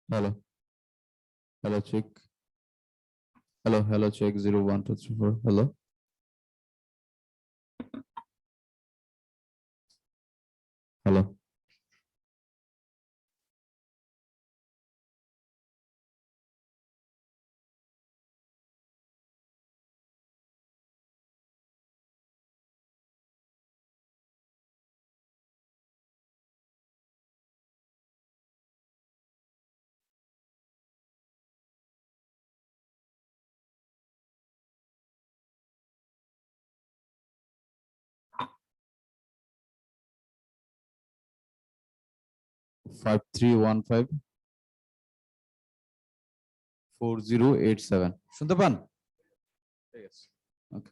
Hello, hello, check. Hello, check. 0 1 2 3 4. Hello, hello. 53154087 শুনতে পান? ঠিক আছে। ওকে।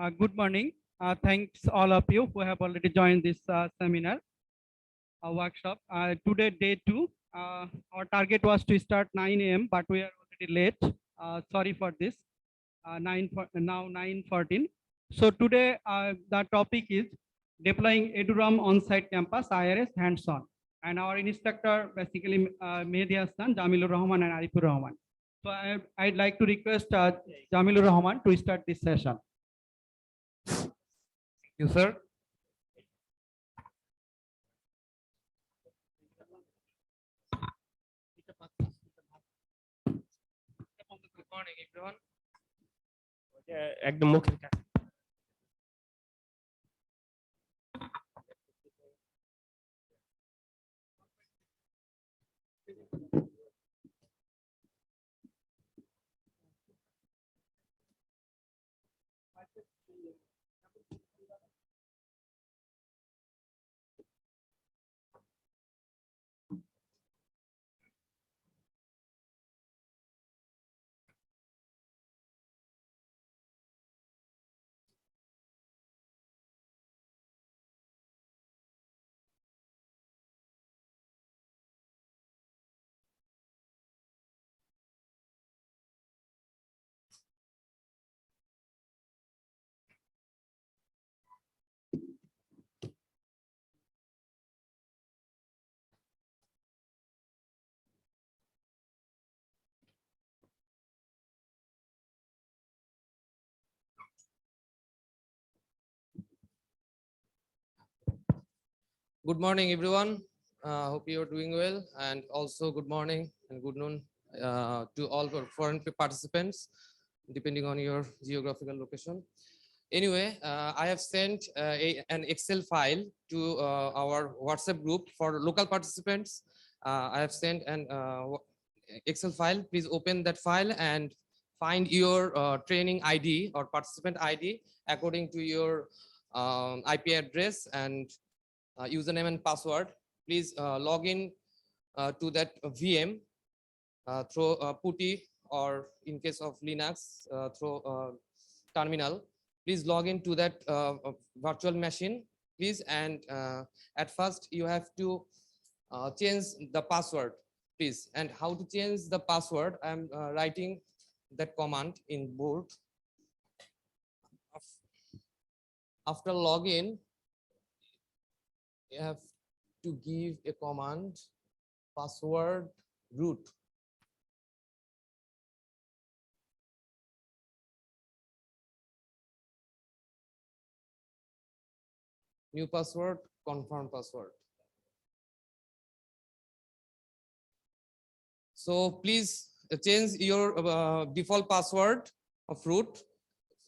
Good morning. Thanks all of you who have already joined this seminar workshop. Today, day 2. Our target was to start 9 a.m., but we are already late. Sorry for this. 9:14. So today, the topic is deploying EduRAM on-site campus IRS hands-on. And our instructor, basically, Mehdi Hassan, Jamilur Rahman, and Arifur Rahman. So I'd like to request Jamilur Rahman to start this session. You, sir. Good morning, everyone. একদম মুখের কাছে Good morning, everyone. Hope you are doing well, and also good morning and good noon to all foreign participants, depending on your geographical location. Anyway, I have sent an Excel file to our WhatsApp group for local participants. I have sent an Excel file. Please open that file and find your training ID or participant ID according to your IP address and username and password. Please log in to that VM through PuTTY, or in case of Linux through terminal. Please log in to that virtual machine, please. And at first you have to change the password, please. And how to change the password? I'm writing that command in board. After login, you have to give a command, password root. New password, confirm password. So please change your default password of root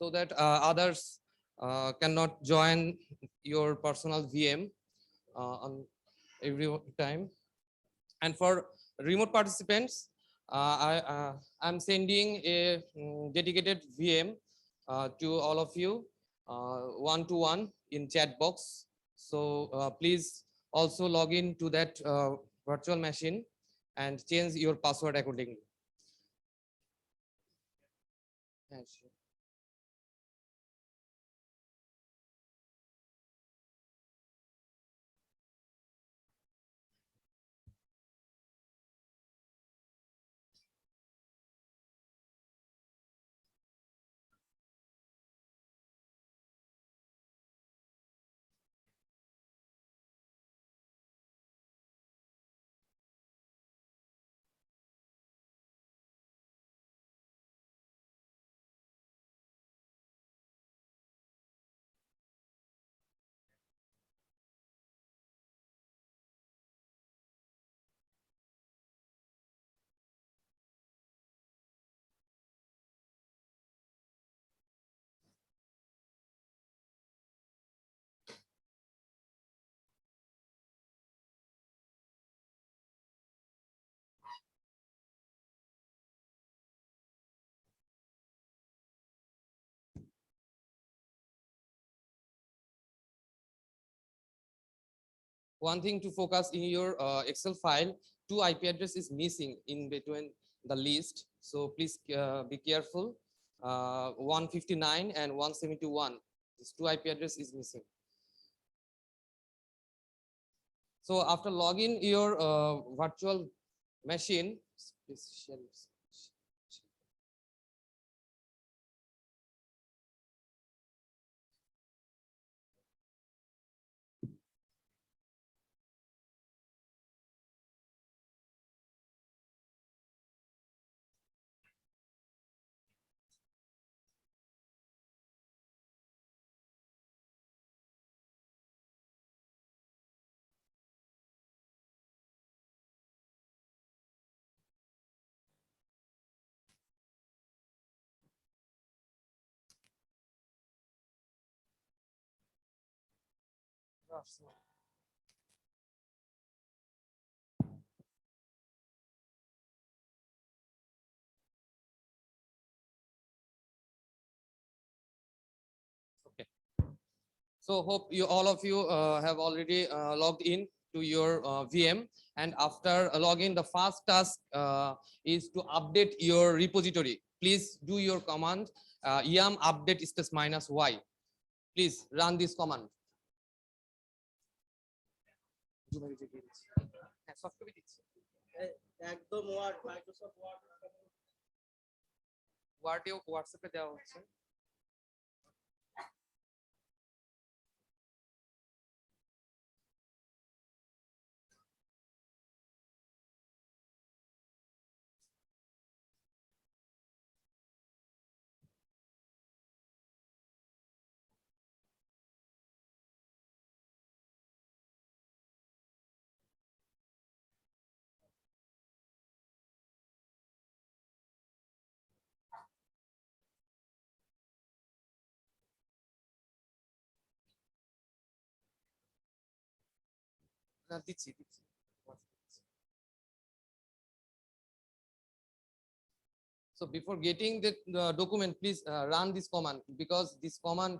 so that others cannot join your personal VM on every time. And for remote participants, I'm sending a dedicated VM to all of you, one-to-one in chat box. So please also log in to that virtual machine and change your password accordingly. One thing to focus in your Excel file, 2 IP address is missing in between the list. So please be careful. 159 and 171. This two IP address is missing. So after login your virtual machine, please share it. Okay. So hope you all of you have already logged in to your VM, and after login, the first task is to update your repository. Please do your command yum update space -y. Please run this command. একদম word Microsoft word ওয়ার্ডে হোয়াটসঅ্যাপে দেওয়া হচ্ছে। দিচ্ছি দিচ্ছি। So before getting the document, please run this command, because this command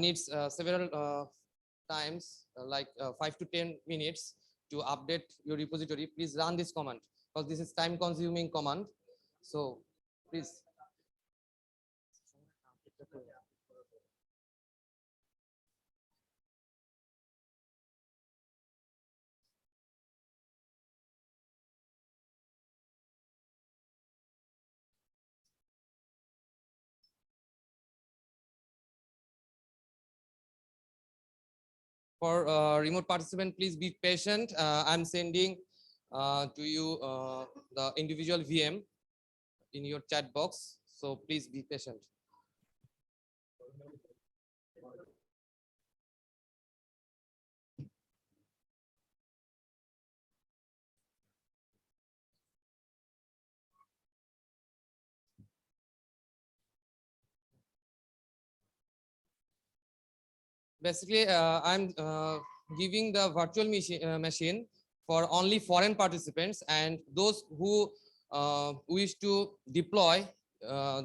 needs several times, like 5 to 10 minutes to update your repository. Please run this command, because this is time consuming command. So please. For remote participant, please be patient. I'm sending to you the individual VM in your chat box. So please be patient. Basically, I'm giving the virtual machine for only foreign participants, and those who wish to deploy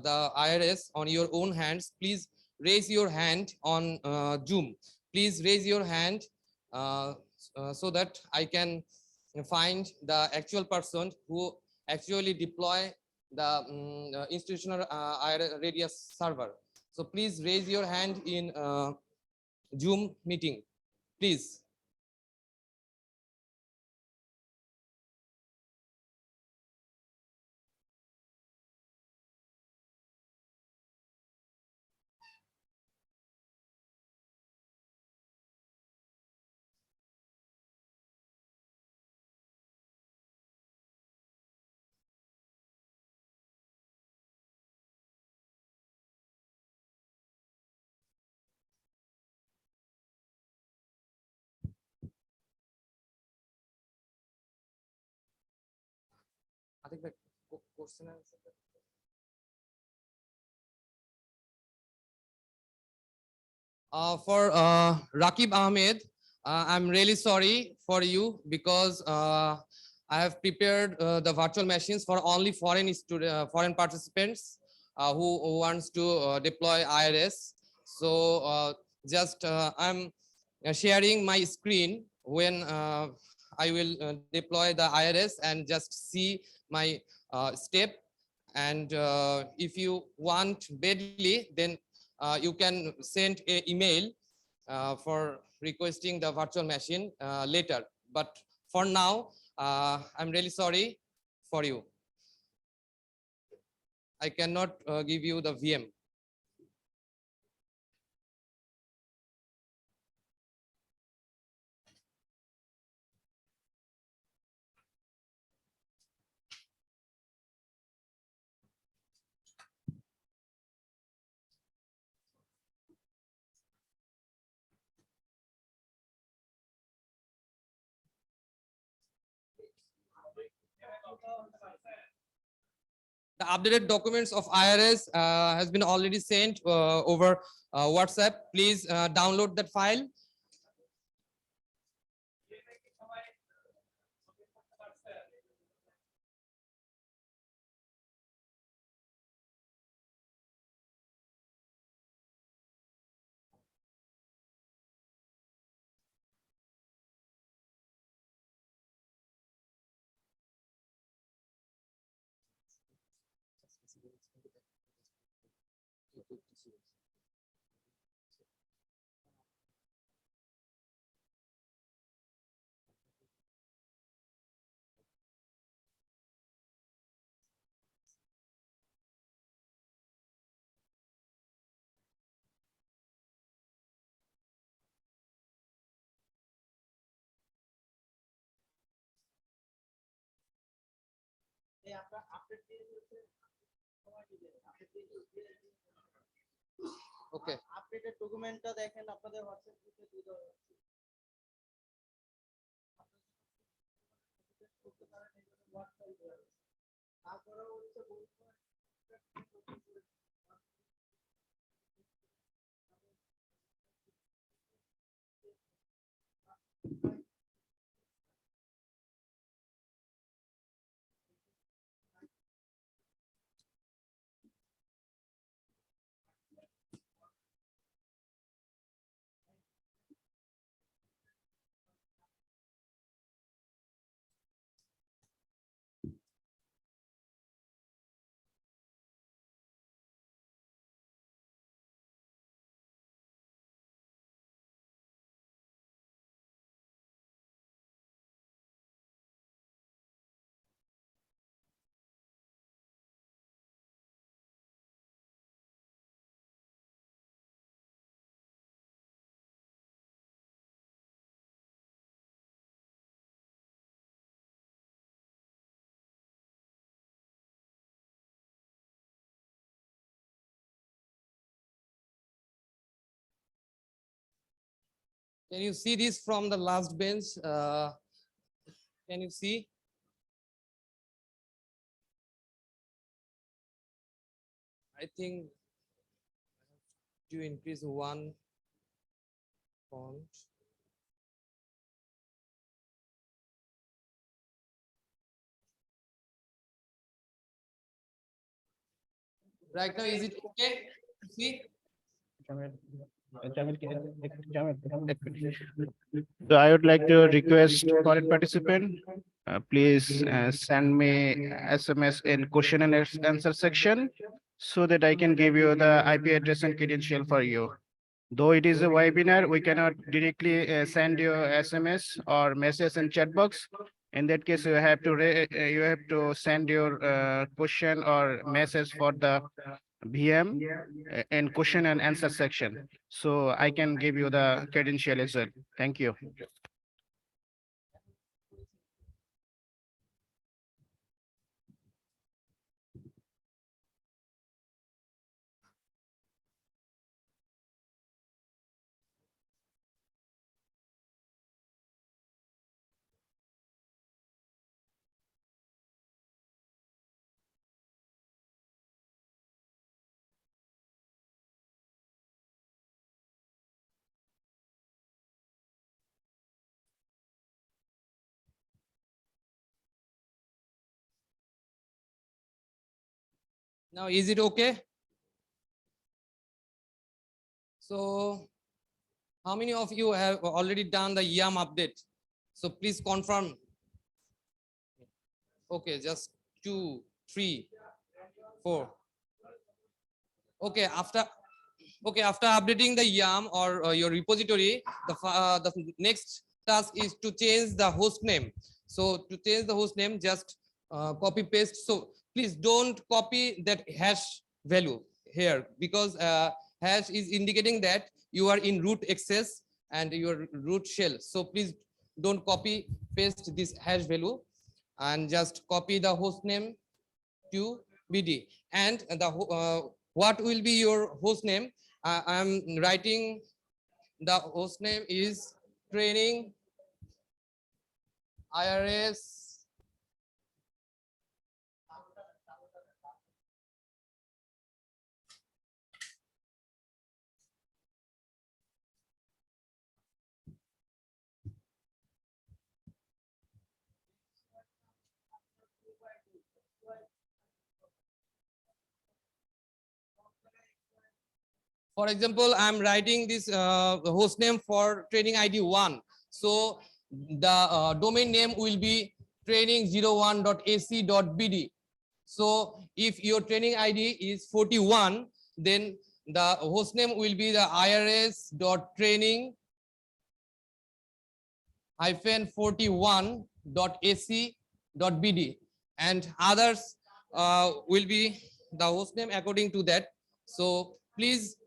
the IRS on your own hands, please raise your hand on Zoom. Please raise your hand so that I can find the actual person who actually deploy the institutional radius server. So please raise your hand in Zoom meeting, please. I think the question answer. For Rakib Ahmed, I'm really sorry for you, because I have prepared the virtual machines for only foreign foreign participants who wants to deploy IRS. So just I'm sharing my screen when I will deploy the IRS, and just see my step, And if you want badly, then you can send an email for requesting the virtual machine later. But for now, I'm really sorry for you. I cannot give you the VM. The updated documents of IRS has been already sent over WhatsApp. Please download that file. এই আপনারা update দিয়ে দিয়েছেন সময় দিবেন update দিয়ে দিয়েছেন Okay. Updated ডকুমেন্টটা দেখেন আপনাদের হোয়াটসঅ্যাপ গ্রুপে দিয়ে দেওয়া হচ্ছে করতে পারেন এইভাবে হোয়াটসঅ্যাপ দেওয়া হচ্ছে তারপরেও হচ্ছে বলতে Can you see this from the last bench? Can you see? I think to increase one font. Right now, is it okay? See? So I would like to request foreign participant, please send me SMS in question and answer section so that I can give you the IP address and credential for you. Though it is a webinar, we cannot directly send you SMS or message in chat box. In that case, you have to send your question or message for the VM in question and answer section. So I can give you the credential as well. Thank you. Now, is it okay? So, how many of you have already done the YAM update? So please confirm. Okay, just 2, 3, 4. Okay, after updating the YAM or your repository, the next task is to change the host name. So to change the host name, just copy paste. So please don't copy that hash value here, because hash is indicating that you are in root access and your root shell. So please don't copy paste this hash value, and just copy the host name to BD. And what will be your host name? I'm writing the host name is training IRS For example, I'm writing this host name for training ID 1. So the domain name will be training01.ac.bd. So if your training ID is 41, then the host name will be the irs.training 41.ac.bd, and others will be the host name according to that. So please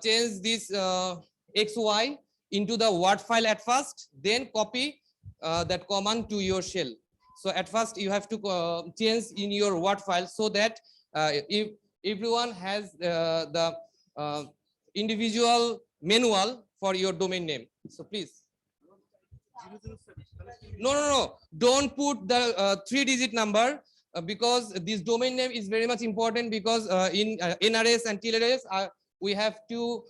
change this xy into the word file at first, then copy that command to your shell. So at first you have to change in your word file, so that if everyone has the individual manual for your domain name. So please. No. Don't put the 3-digit number, because this domain name is very much important, because in NRS and TLRS we have to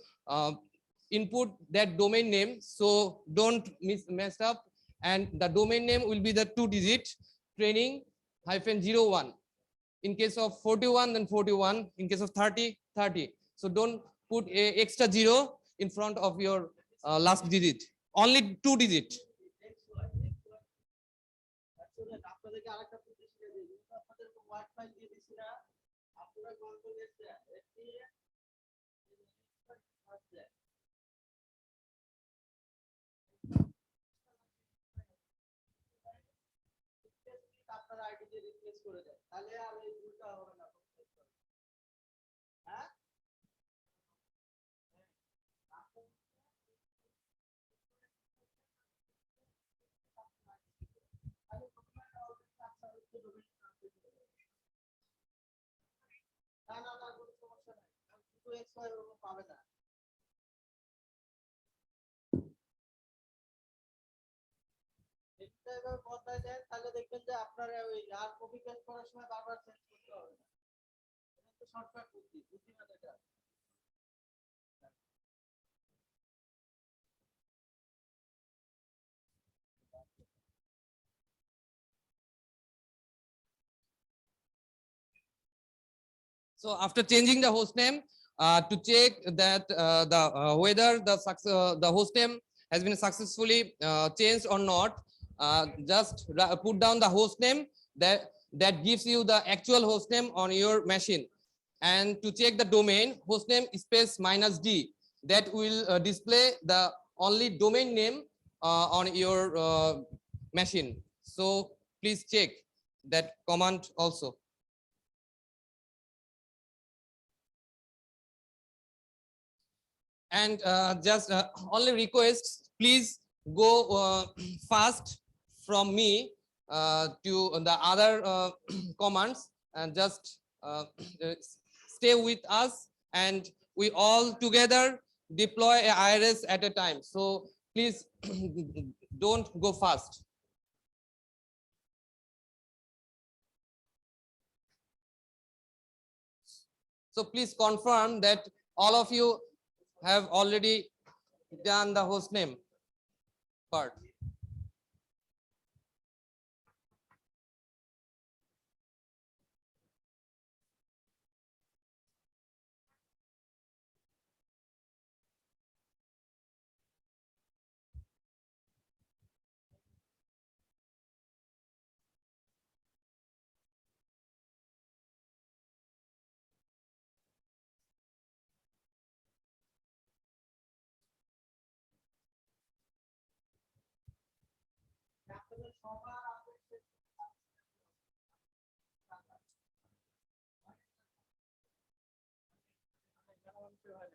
input that domain name. So don't mess up. And the domain name will be the 2-digit training-01. In case of 41, then 41. In case of 30, 30. So don't put a extra 0 in front of your last digit. Only 2-digit. আপনাদেরকে আরেকটা প্রতিষ্ঠা দিই, আপনাদের word file দিয়ে দিছি না, আপনারা control S দিয়ে আপনারা আইডি দিয়ে রিপ্লেস করে দেন, তাহলে আর এই ভুলটা হবে না। হ্যাঁ, না কোনো সমস্যা নাই, শুধু এক্সপায়ার পাবে না। এটা এভাবে বদলায় দেন, তাহলে দেখবেন যে আপনার ওই আর কপি পেস্ট করার সময় বারবার চেঞ্জ করতে হবে না। এটা তো শর্টকাট বুদ্ধিমান এটা। So after changing the host name, to check that whether the host name has been successfully changed or not, just put down the host name that gives you the actual host name on your machine. And to check the domain, host name space -d, that will display the only domain name on your machine. So please check that command also. And just only request, please go fast from me to the other commands, and just stay with us, and we all together deploy a IRS at a time. So please don't go fast. So please confirm that all of you have already done the host name part. আসলে সবার আগে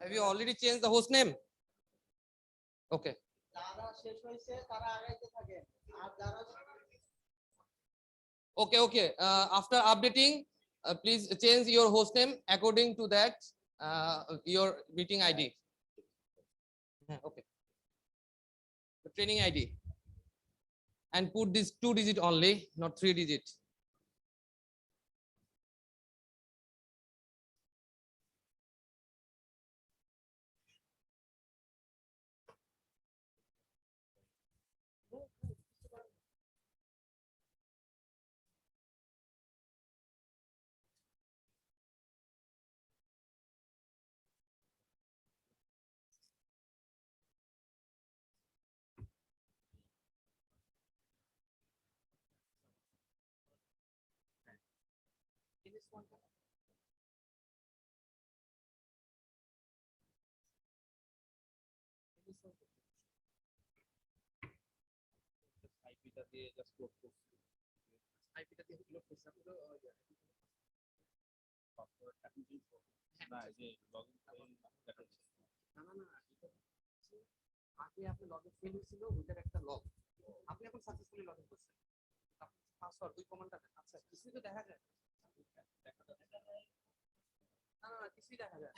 Have you already changed the host name? Okay. যারা শেষ হয়েছে তারা আগাইতে থাকে আর যারা Okay. After updating, please change your host name according to that your meeting ID. Okay. The training ID. And put this 2-digit only, not 3-digit. আগে আপনি login fail হয়েছিল ওইটার একটা লগ আপনি এখন সাকসেসফুলি লগইন করছেন আপনি পাসওয়ার্ড ওই কমান্ডটা আচ্ছা কিছুই তো দেখা যায় না কিছুই দেখা যায়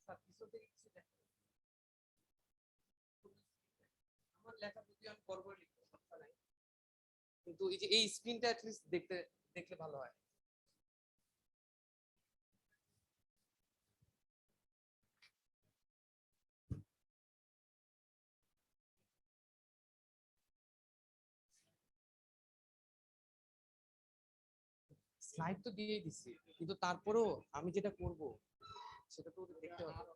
স্যার কিছু থেকে কিছু দেখা আমার লেখা যদি আমি বরাবর লিখবো সমস্যা নাই কিন্তু এই যে এই স্ক্রিনটা অ্যাট লিস্ট দেখলে ভালো হয় স্লাইড তো দিয়েই দিছি কিন্তু তারপরেও আমি যেটা করব সেটা তো ওদের দেখতে হবে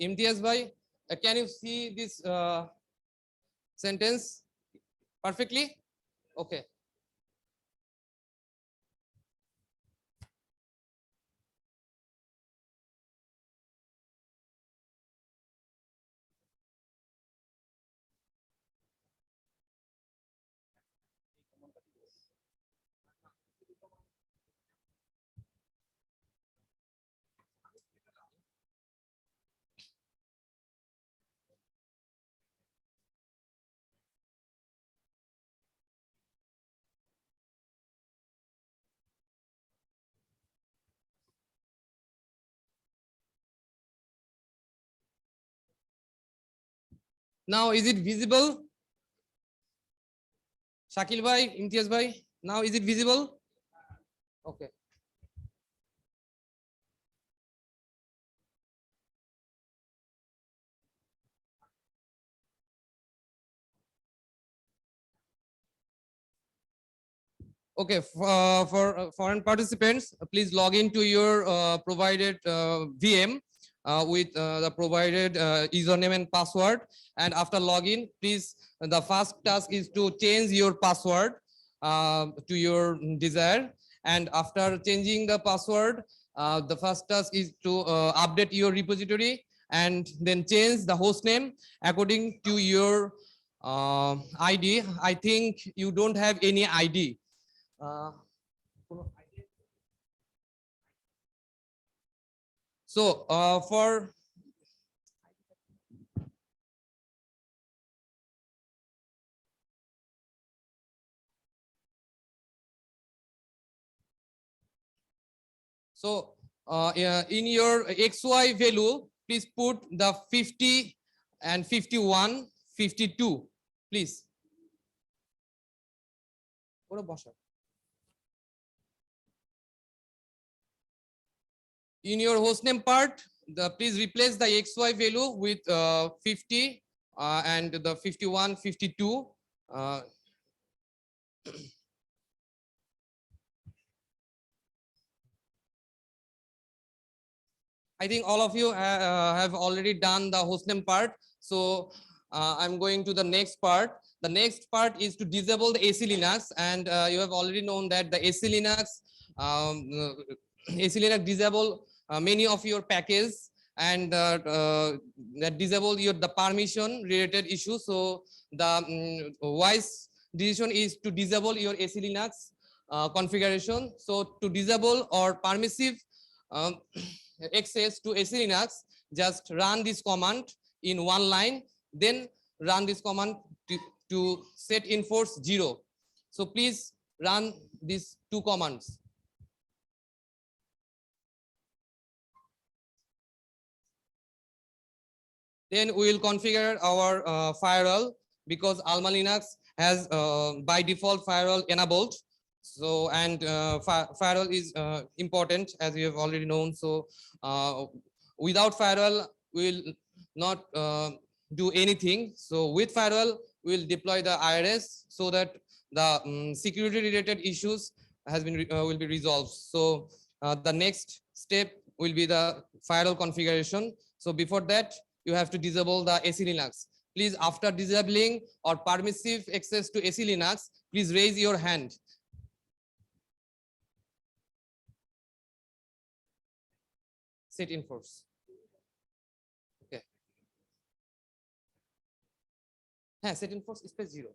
ইমতিয়াজ ভাই can you see this sentence perfectly? Okay. Now is it visible? Shakil bhai, Imtiaz bhai, now is it visible? Okay. Okay, for foreign participants, please log into your provided VM with the provided username and password. And after login, please, the first task is to change your password to your desire. And after changing the password, the first task is to update your repository and then change the host name according to your ID. I think you don't have any ID. So for in your XY value, please put the 50 and 51, 52, please. In your hostname part, please replace the XY value with 50 and the 51, 52. I think all of you have already done the hostname part. So I'm going to the next part. The next part is to disable the AC Linux, and you have already known that the AC Linux, AC Linux disable many of your packages, and that disable the permission related issues. So the wise decision is to disable your AC Linux configuration. So to disable or permissive um, access to AC Linux, just run this command in one line, then run this command to set enforce 0. So please run these two commands. Then we will configure our firewall, because Alma Linux has by default firewall enabled. So, and firewall is important, as you have already known. So without firewall, we will not do anything. So with firewall, we will deploy the IRS so that the security related issues has been will be resolved. So the next step will be the firewall configuration. So before that, you have to disable the AC Linux. Please, after disabling or permissive access to AC Linux, please raise your hand. Set enforce. Okay. Set enforce space 0.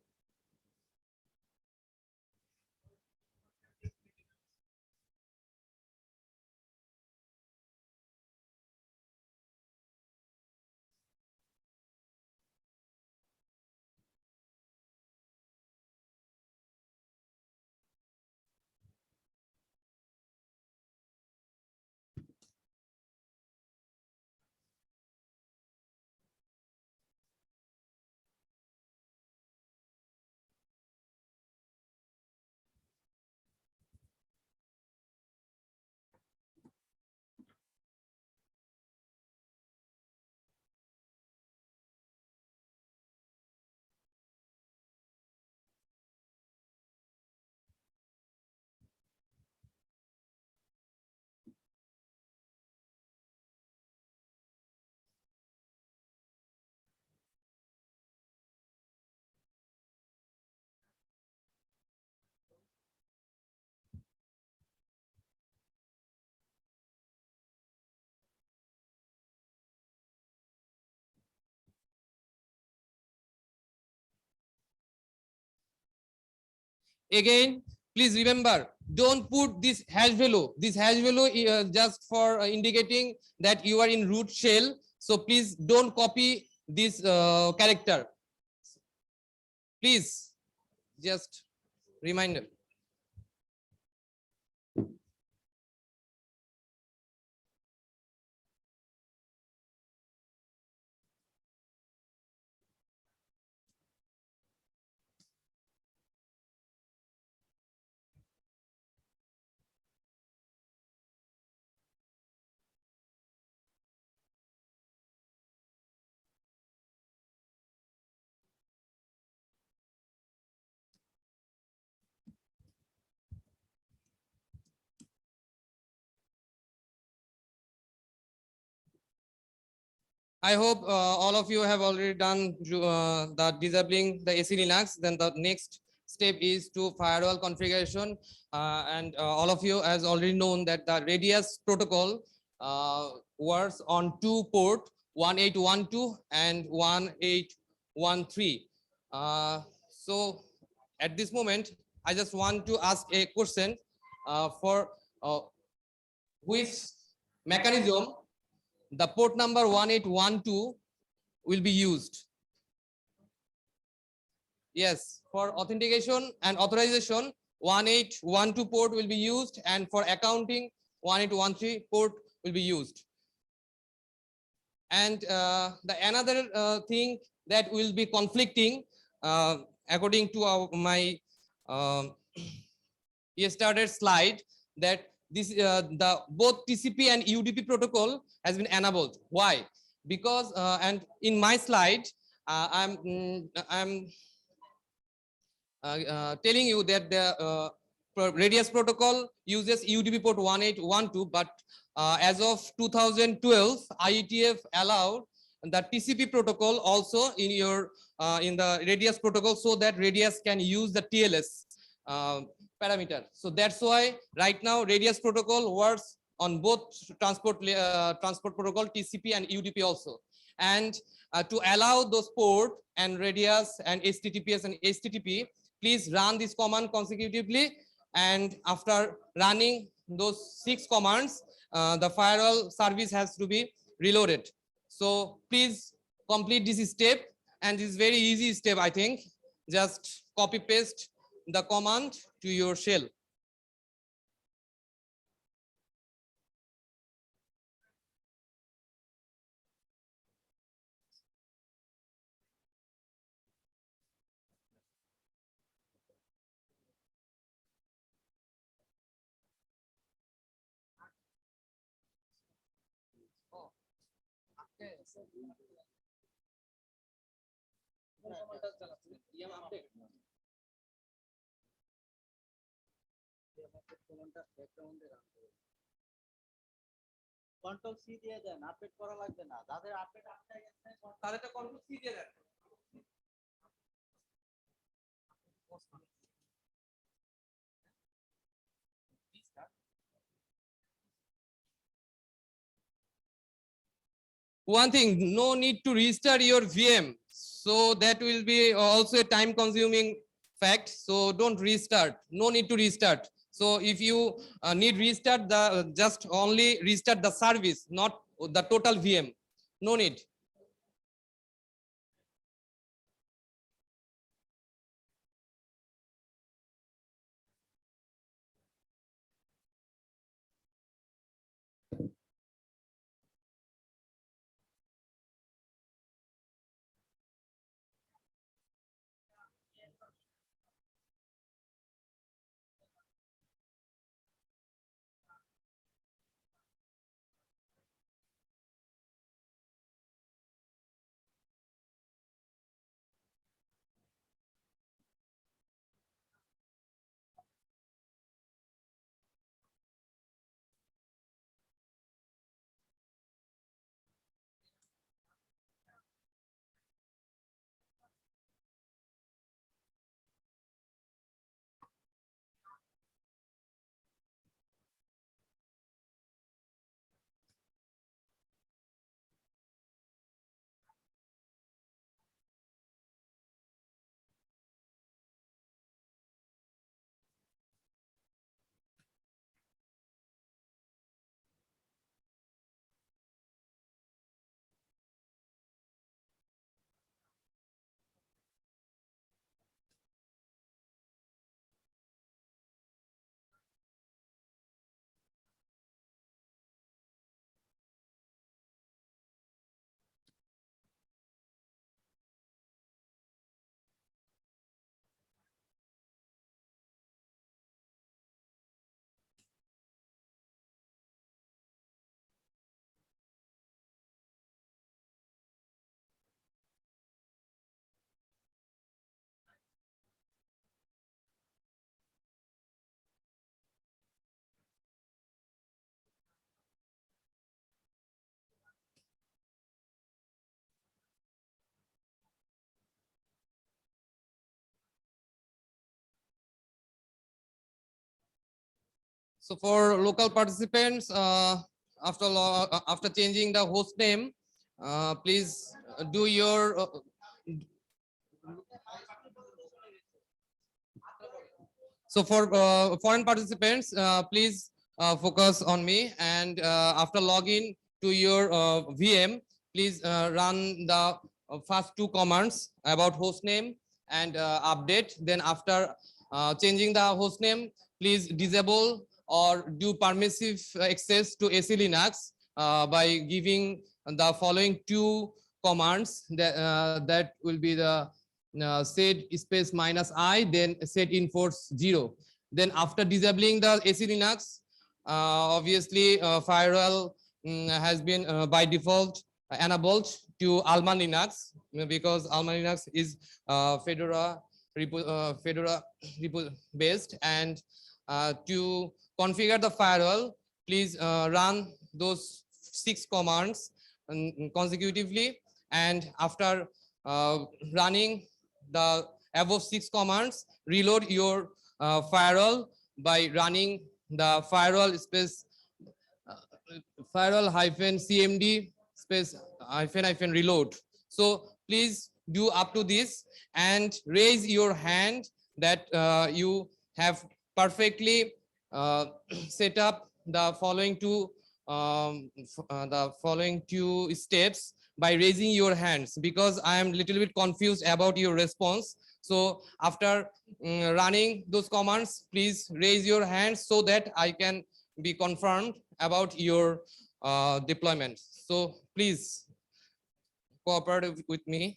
Again, please remember, don't put this hash value. This hash value just for indicating that you are in root shell. So please don't copy this character. Please, just reminder. I hope all of you have already done the disabling the AC Linux. Then the next step is to firewall configuration. And all of you has already known that the radius protocol works on two port, 1812 and 1813. So at this moment, I just want to ask a question for which mechanism the port number 1812 will be used. Yes, for authentication and authorization, 1812 port will be used, and for accounting, 1813 port will be used. And the another thing that will be conflicting, according to my yesterday slide, that this the both TCP and UDP protocol has been enabled. Why? Because and in my slide, I'm telling you that the Radius protocol uses UDP port 1812, but as of 2012, IETF allowed the TCP protocol also in your in the radius protocol, so that radius can use the TLS parameter. So that's why right now radius protocol works on both transport protocol, TCP and UDP also. And to allow those port and radius and HTTPS and HTTP, please run this command consecutively. And after running those 6 commands, the firewall service has to be reloaded. So please complete this step, and this is very easy step, I think. Just copy paste the command to your shell. Control C দিয়ে দেন, update করা লাগবে না, যাদের update আটকে গেছে তাহলে control C দিয়ে দেন। One thing, no need to restart your VM. So that will be also a time consuming fact. So don't restart. No need to restart. So if you need restart, just only restart the service, not the total VM. No need. So for local participants, after changing the host name, please do your so for foreign participants, please focus on me, and after login to your VM, please run the first 2 commands about host name and update. Then after changing the host name, please disable or do permissive access to AC Linux by giving the following 2 commands. That will be the set space -i, then set enforce 0. Then after disabling the AC Linux, obviously firewall has been by default enabled to Alma Linux, because Alma Linux is Fedora repo based, and to configure the firewall, please run those 6 commands consecutively, and after running the above 6 commands, reload your firewall by running the firewall space firewall hyphen cmd space hyphen reload. So please do up to this and raise your hand that you have perfectly set up the following two steps by raising your hands, because I am little bit confused about your response. So after running those commands, please raise your hands so that I can be confirmed about your deployment. So please cooperate with me.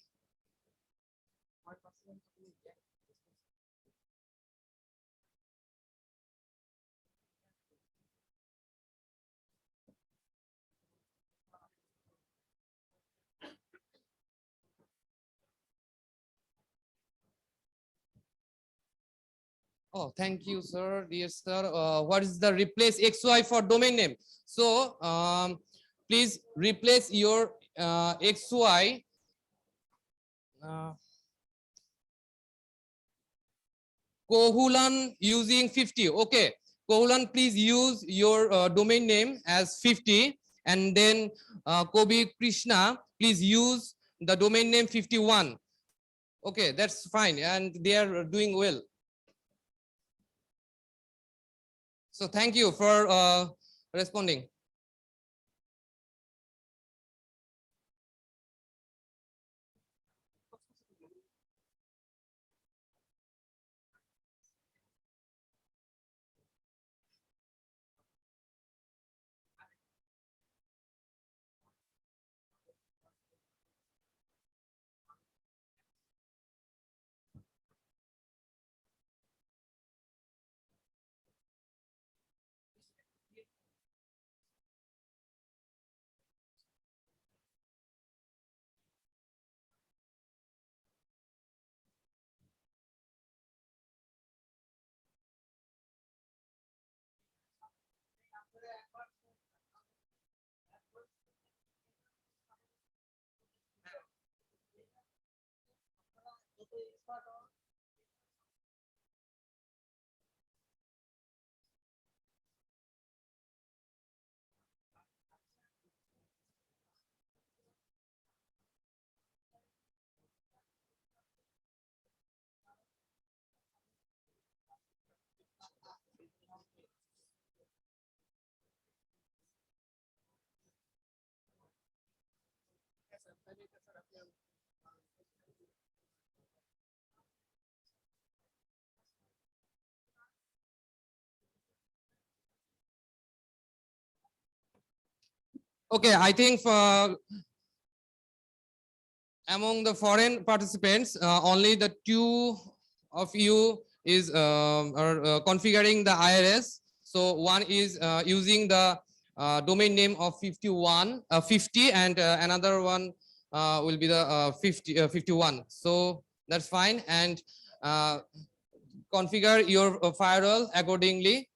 Oh, thank you, sir. Dear sir, what is the replace XY for domain name? So please replace your XY Kohulan using 50. Okay, Kohulan, please use your domain name as 50, and then Kobi Krishna, please use the domain name 51. Okay, that's fine, and they are doing well. So thank you for responding. Okay, I think for among the foreign participants, only the 2 of you is are configuring the IRS. So one is using the domain name of 50, and another one will be the 51. So that's fine, and configure your firewall accordingly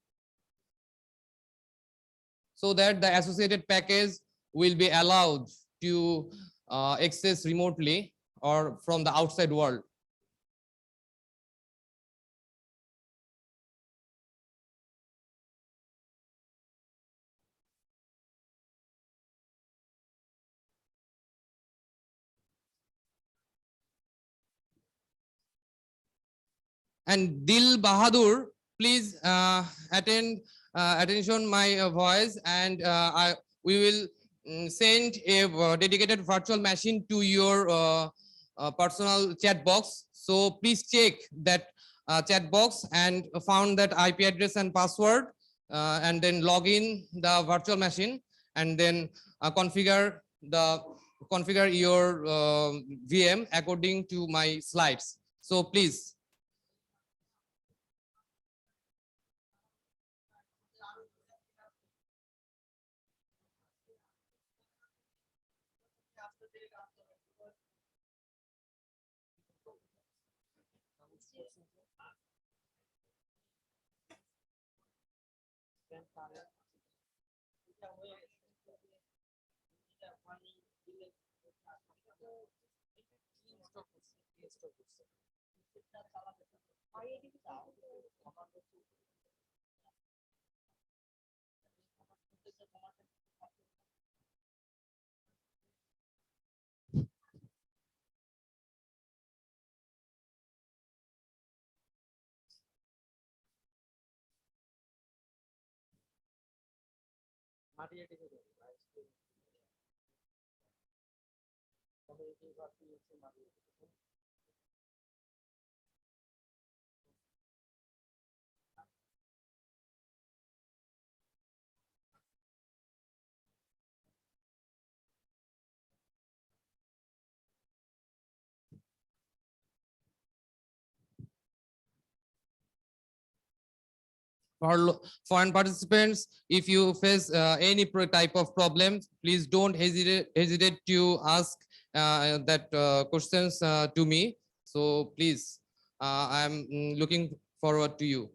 so that the associated package will be allowed to access remotely or from the outside world. And Dil Bahadur, please attention my voice, and we will send a dedicated virtual machine to your personal chat box. So please check that chat box and found that IP address and password, and then log in the virtual machine, and then configure your VM according to my slides. So please. Fan current এটা হয়ে গেছে এটা পানি দিলে এটা তো install করছে এটা চালাতে হয় এদিকে যাও আমার হচ্ছে মাটি এদিকে তবে এই বাকি হচ্ছে মাটি Foreign participants, if you face any type of problem, please don't hesitate to ask that questions to me. So please, I'm looking forward to you.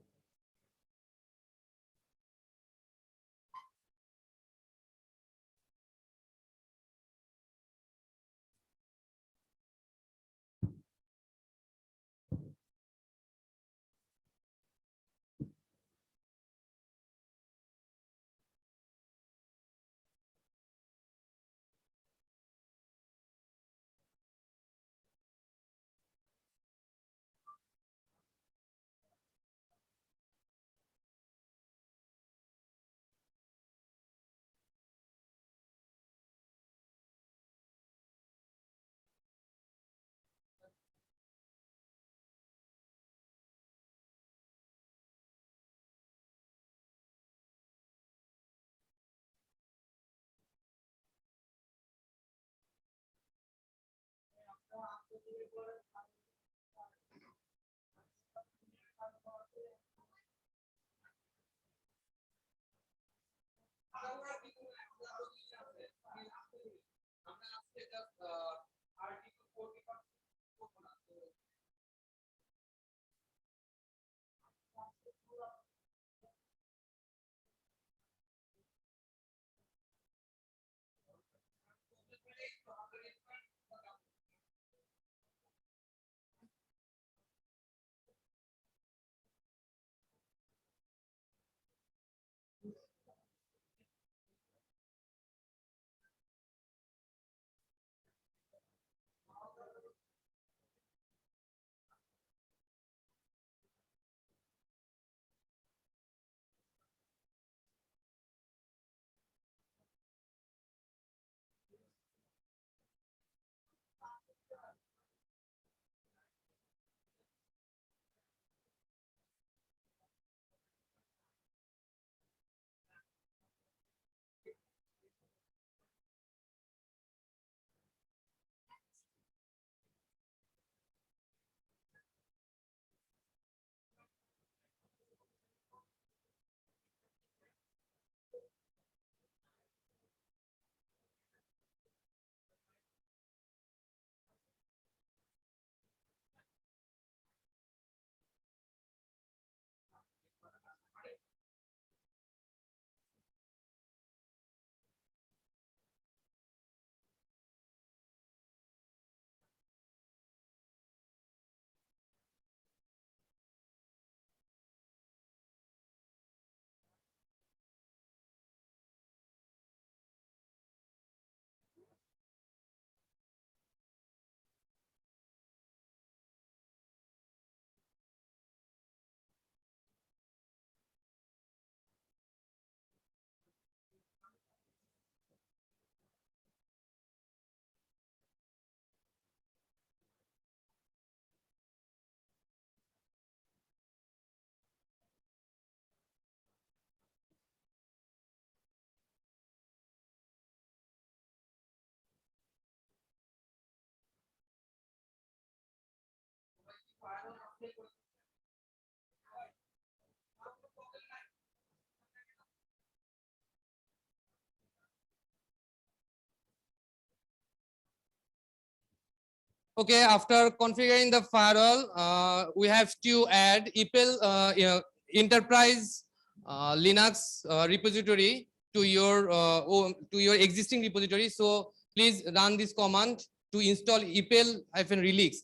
Okay, after configuring the firewall, we have to add EPEL enterprise Linux repository to your existing repository. So please run this command to install epl-release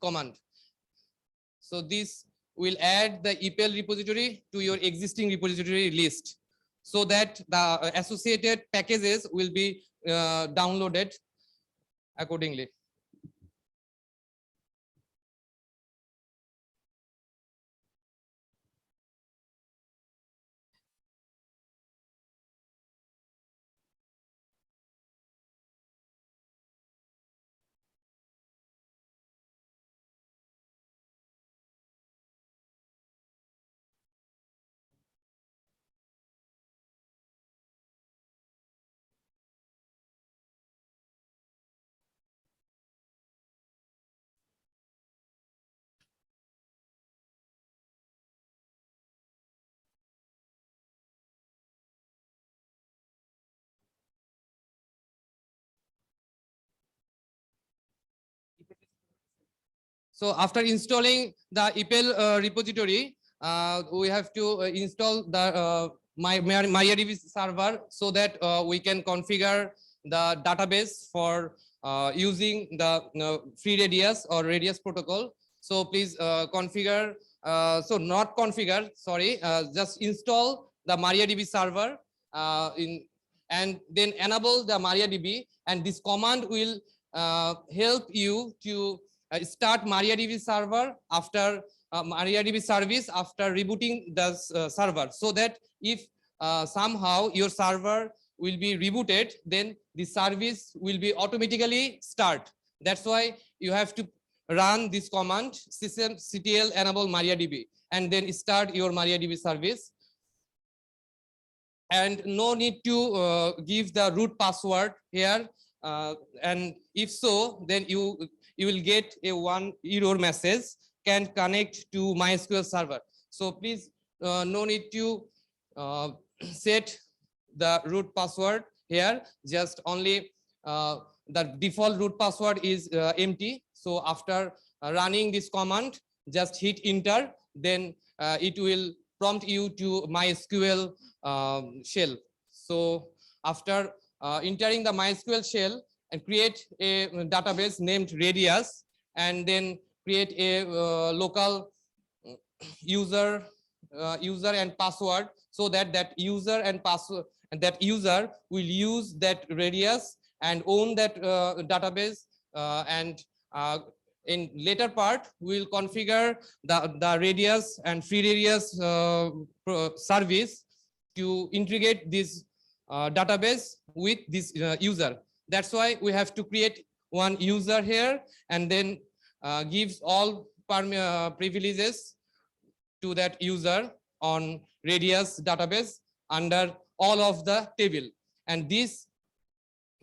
command. So this will add the epl repository to your existing repository list, so that the associated packages will be downloaded accordingly. So after installing the epl repository, we have to install the MariaDB server, so that we can configure the database for using the free radius or radius protocol. So please configure, not configure, sorry, just install the MariaDB server and then enable the MariaDB, and this command will help you to start MariaDB server after MariaDB service after rebooting the server, so that if somehow your server will be rebooted, then the service will be automatically start. That's why you have to run this command systemctl enable MariaDB and then start your MariaDB service. And no need to give the root password here. And if so, then you will get a one error message, can connect to MySQL server. So please no need to set the root password here, just only the default root password is empty. So after running this command, just hit enter, then it will prompt you to MySQL shell. So after entering the MySQL shell and create a database named radius, and then create a local user and password, so that that user and password and that user will use that radius and own that database, and in later part we'll configure the radius and free radius service to integrate this database with this user. That's why we have to create one user here, and then gives all privileges to that user on radius database under all of the table. And this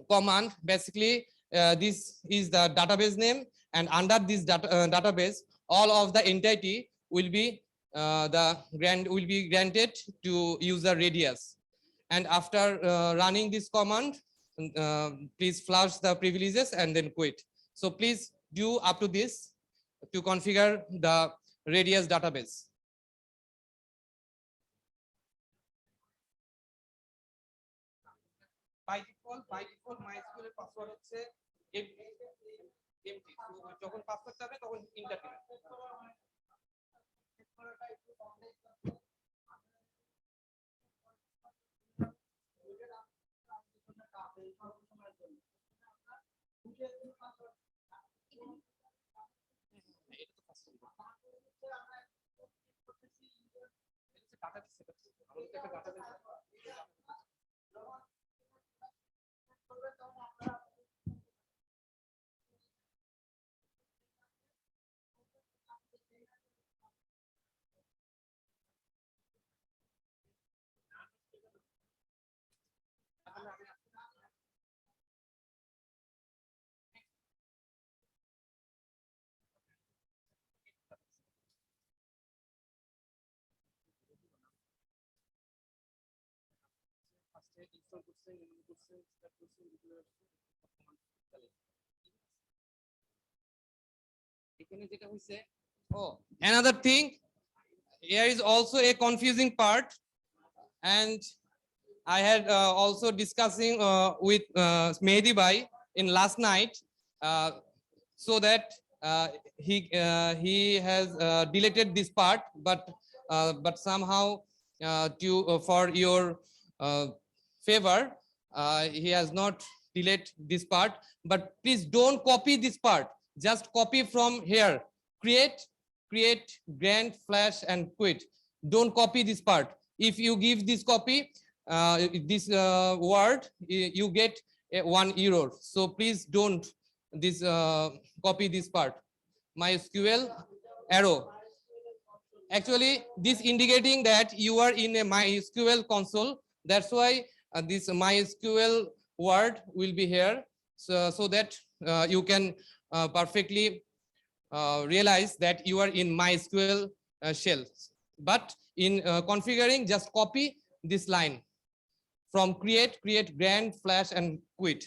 command basically this is the database name, and under this database all of the entity will be granted to user radius. And after running this command, please flush the privileges and then quit. So please do up to this to configure the radius database. By default MySQL এর password হচ্ছে empty. So যখন password যাবে তখন enter দিবেন। Another thing, here is also a confusing part And I had also discussing with Mehdi Bhai in last night, so that he has deleted this part, but somehow for your favor, he has not deleted this part. But please don't copy this part. Just copy from here. Create, grant, flash, and quit. Don't copy this part. If you give this copy, this word, you get one error. So please don't this copy this part. MySQL arrow. Actually, this indicating that you are in a MySQL console. That's why this MySQL word will be here, so that you can perfectly realize that you are in MySQL shell. But in configuring, just copy this line from create, grant, flash, and quit.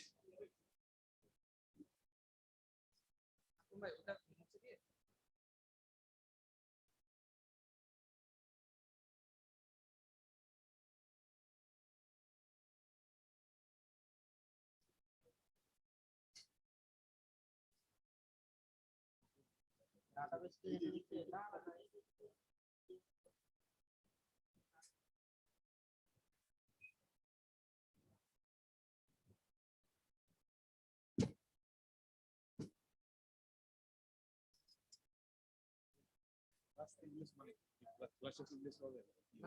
Database থেকে নিচে না না না না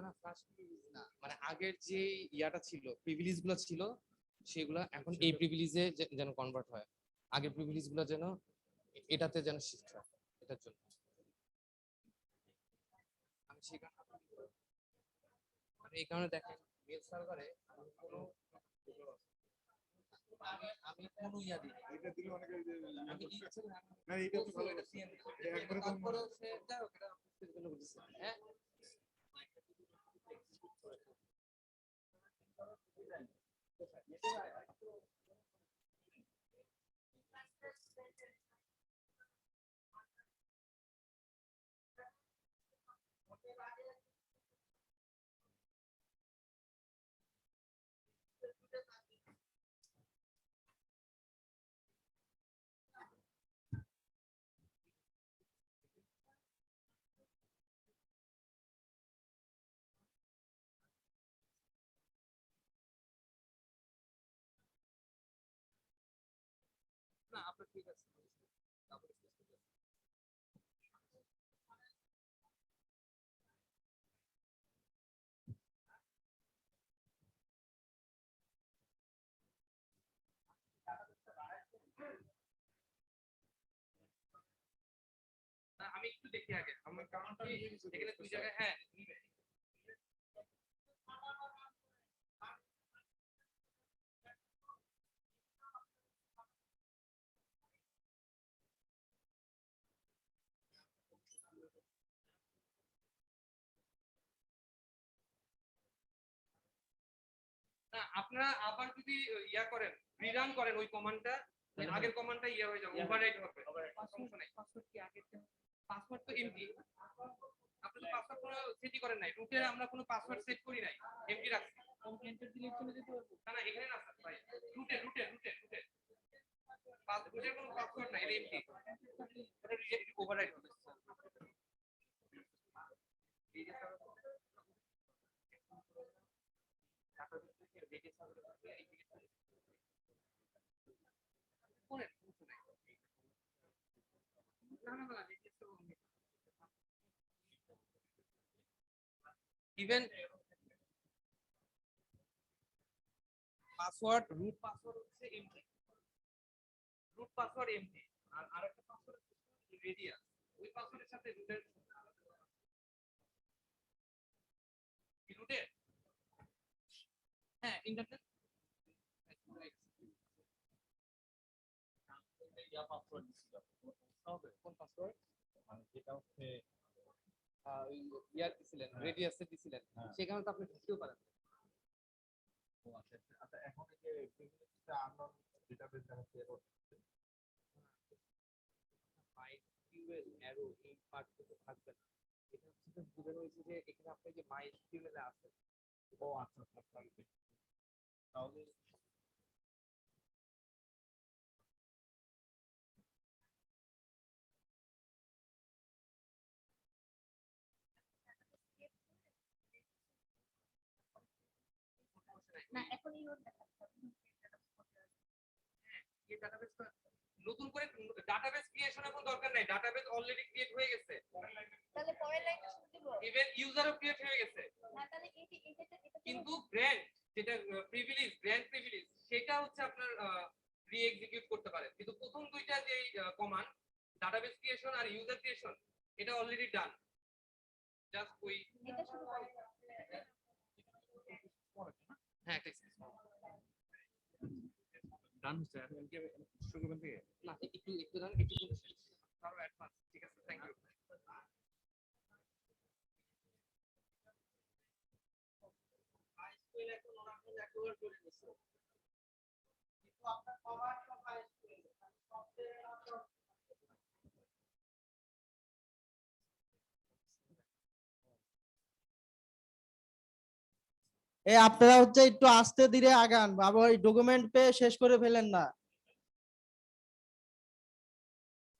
না flash privilege না, মানে আগের যে ইয়াটা ছিল, প্রিভিলেজ গুলো ছিল, সেগুলা এখন এই প্রিভিলেজে যেন কনভার্ট হয়। আগের প্রিভিলেজ গুলো যেন এটাতে যেন শিফট হয়, এটার জন্য আমি সেখানে মানে এই কারণে দেখেন মেল সার্ভারে আমি কোনো ইয়া দিই এটা দিলে অনেকে আমি ইচ্ছে না এটা তো ভালো এটা সিএন একবারে তো করে সে যাও এটা আপনাদের জন্য বুঝছে হ্যাঁ না আপনার ঠিক আছে না আমি একটু দেখি আগে আমার কারণ কি এখানে দুই জায়গায় হ্যাঁ না আপনারা আবার যদি ইয়া করেন রিরান করেন ওই কমান্ডটা আগের কমান্ডটা ইয়া হয়ে যাবে ওভাররাইট হবে সমস্যা নাই পাসওয়ার্ড কি আগের পাসওয়ার্ড তো এমটি আপনি তো পাসওয়ার্ড কোনো সেটই করেন নাই রুটে আমরা কোনো পাসওয়ার্ড সেট করি নাই এমটি রাখছি কমপ্লেন্টের ডিলিট চলে যেতে পারবো না না এখানে না স্যার ভাই রুটে রুটের কোনো পাসওয়ার্ড নাই এটা এমটি এটা ওভাররাইট হবে ইভেন পাসওয়ার্ড রুট পাসওয়ার্ড হচ্ছে এমটি রুট পাসওয়ার্ড এমটি আর আরেকটা পাসওয়ার্ড হচ্ছে রেডিয়াস ওই পাসওয়ার্ডের সাথে রুটের রুটের হ্যাঁ ইন্টারনেট পাসওয়ার্ড দিছিলাম কোন পাসওয়ার্ড মানে যেটা হচ্ছে ইয়ার দিছিলেন রেডিয়াসে দিছিলেন সেখানে তো আপনি ঢুকতেও পারেন আচ্ছা এখন এই যে প্রিভিলেজটা আননোন ডেটাবেস দ্বারা শেয়ার করতেছে MySQL অ্যারো এই পার্টটুকু থাকবে না এটা হচ্ছে বোঝানো হয়েছে যে এখানে আপনি যে MySQL এ আছে নতুন করে ডাটাবেস ক্রিয়েশন এখন দরকার নাই, ডাটাবেস অলরেডি ক্রিয়েট হয়ে গেছে, তাহলে পরের লাইনটা শুনতে দিব ইভেন ইউজারও ক্রিয়েট হয়ে গেছে। না তাহলে এটা কিন্তু ব্র্যান্ড যেটা প্রিভিলেজ, ব্র্যান্ড প্রিভিলেজ, সেটা হচ্ছে আপনার রি এক্সিকিউট করতে পারেন। কিন্তু প্রথম দুইটা যে কমান্ড, ডাটাবেস ক্রিয়েশন আর ইউজার ক্রিয়েশন, এটা অলরেডি ডান। জাস্ট ওই এটা শুরু করে হ্যাঁ টেক্সট ডান স্যার শুরু করবেন থেকে না একটু একটু ডান, একটু আরো অ্যাডভান্স। ঠিক আছে, থ্যাংক ইউ। MySQL এখন ওরকম একবার করে নিছে, কিন্তু আপনার কমান্ড সব MySQL সফটওয়্যার আপনারা হচ্ছে একটু আস্তে ধীরে আগান বাবা, ওই ডকুমেন্ট পেয়ে শেষ করে ফেলেন না।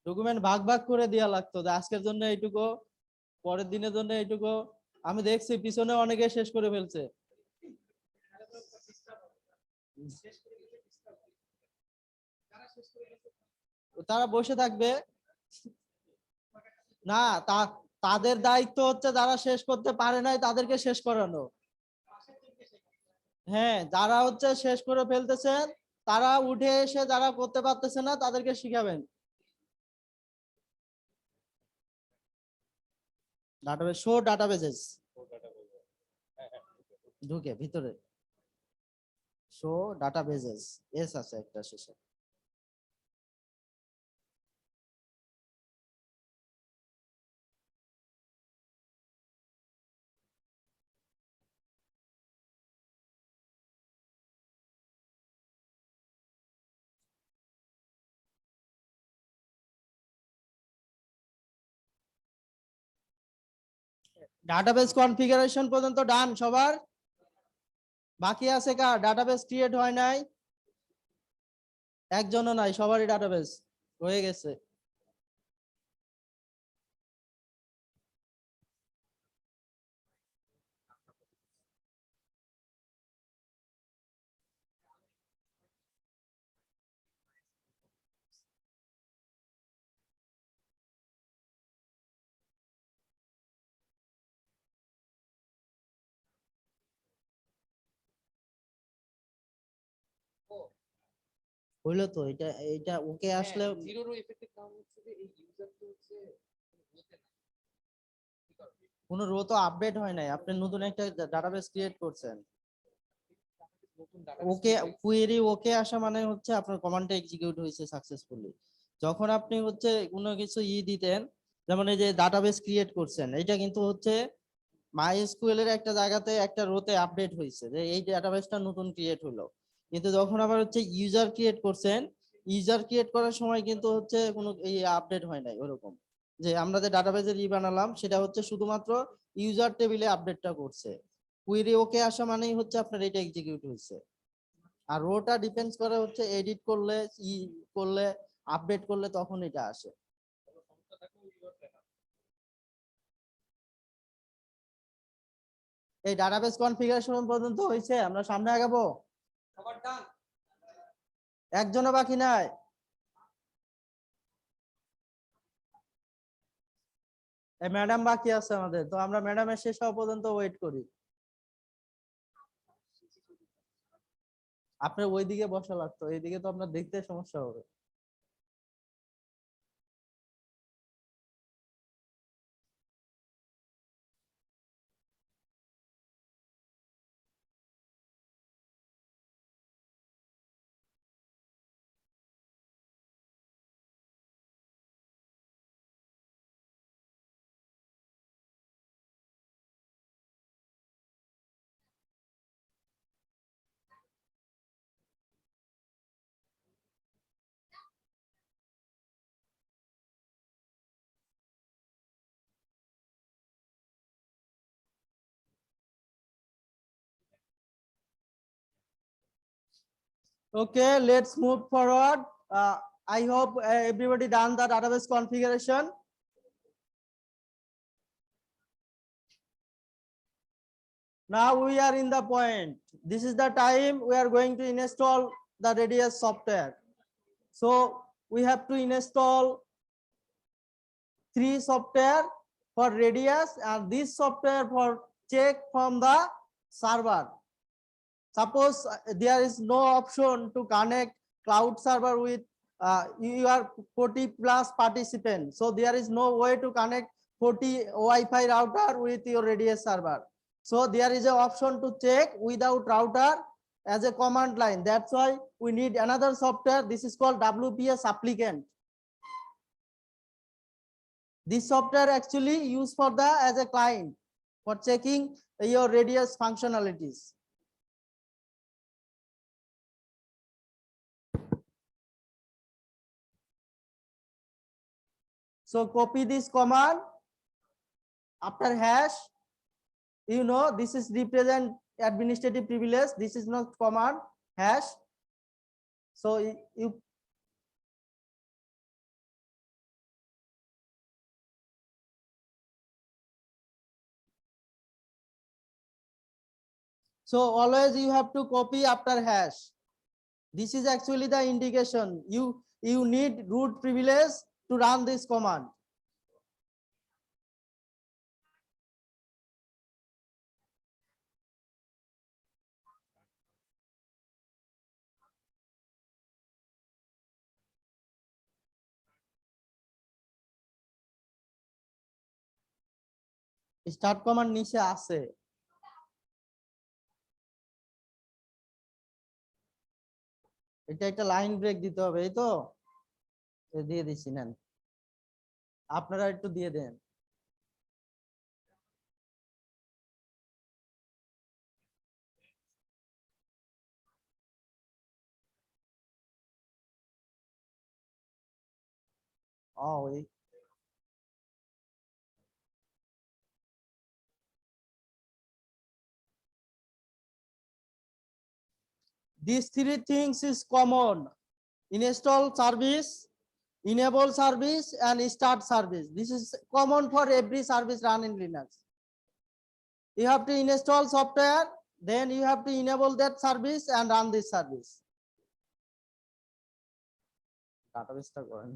ডকুমেন্ট ভাগ ভাগ করে দেওয়া লাগতো, যে আজকের জন্য এইটুকু, পরের দিনের জন্য এইটুকু। আমি দেখছি পিছনে অনেকে শেষ করে ফেলছে। তারা বসে থাকবে না, তাদের দায়িত্ব হচ্ছে যারা শেষ করতে পারে নাই তাদেরকে শেষ করানো। হ্যাঁ, যারা হচ্ছে শেষ করে ফেলতেছেন তারা উঠে এসে যারা করতে পারতেছে না তাদেরকে শিখাবেন। ডাটাবেস, শো ডাটাবেসেস, ঢুকে ভিতরে শো ডাটাবেসেস, এস আছে একটা শেষে। ডাটাবেস কনফিগারেশন পর্যন্ত ডান সবার? বাকি আছে কার ডাটাবেস ক্রিয়েট হয় নাই? একজনও নাই, সবারই ডাটাবেস হয়ে গেছে। হইলো তো, এটা এটা ওকে আসলে জিরো রো ইফেক্টের কারণ হচ্ছে যে এই ইউজার তো হচ্ছে হতে না। কোনো রো তো আপডেট হয় নাই, আপনি নতুন একটা ডাটাবেস ক্রিয়েট করছেন। নতুন ওকে কুয়েরি ওকে আসা মানে হচ্ছে আপনার কমান্ডটা এক্সিকিউট হয়েছে সাকসেসফুলি। যখন আপনি হচ্ছে কোনো কিছু দিতেন, যেমন এই যে ডাটাবেস ক্রিয়েট করছেন, এটা কিন্তু হচ্ছে মাইএসকিউএল এর একটা জায়গাতে একটা রোতে আপডেট হয়েছে যে এই ডাটাবেসটা নতুন ক্রিয়েট হলো। কিন্তু যখন আবার হচ্ছে ইউজার ক্রিয়েট করছেন, ইউজার ক্রিয়েট করার সময় কিন্তু হচ্ছে কোনো এই আপডেট হয় নাই ওরকম। যে আমরা যে ডাটাবেসের বানালাম সেটা হচ্ছে শুধুমাত্র ইউজার টেবিলে আপডেটটা করছে। কুয়েরি ওকে আসা মানেই হচ্ছে আপনার এটা এক্সিকিউট হয়েছে। আর রোটা ডিপেন্ডস করে হচ্ছে এডিট করলে, করলে, আপডেট করলে তখন এটা আসে। এই ডাটাবেস কনফিগারেশন পর্যন্ত হয়েছে, আমরা সামনে আগাবো। সবার ডান? একজনও বাকি নাই। এই ম্যাডাম বাকি আছে আমাদের, তো আমরা ম্যাডামের শেষ হওয়া পর্যন্ত ওয়েট করি। আপনার ওইদিকে বসা লাগতো, এইদিকে তো আপনার দেখতে সমস্যা হবে। Okay, let's move forward. I hope everybody done the database configuration. Now we are in the point. This is the time we are going to install the Radius software. So we have to install 3 software for Radius and this software for check from the server. Suppose there is no option to connect cloud server with your 40 plus participants. So there is no way to connect 40 Wi-Fi router with your Radius server. So there is an option to check without router as a command line. That's why we need another software. This is called WPS applicant. This software actually used for the as a client for checking your Radius functionalities. So copy this command after hash. You know, this is represent administrative privilege. This is not command hash. So you so always you have to copy after hash. This is actually the indication you need root privilege to run this command. Start command নিচে আছে। এটা একটা line break দিতে হবে, এই তো দিয়ে দিচ্ছি, নেন আপনারা একটু দিয়ে দেন। Oh, these 3 things is common: install service, enable service, and start service. This is common for every service run in Linux. You have to install software, then you have to enable that service and run this service. Database টা করেন।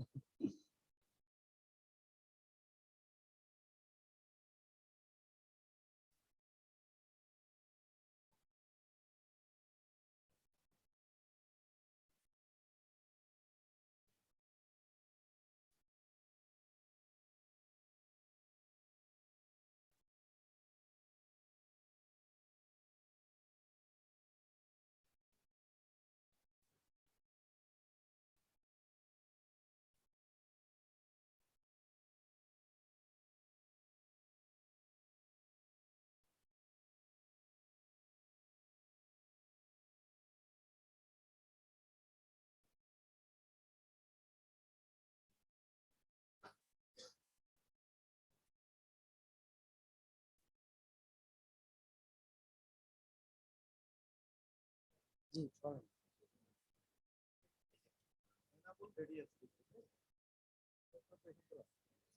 জি করেন।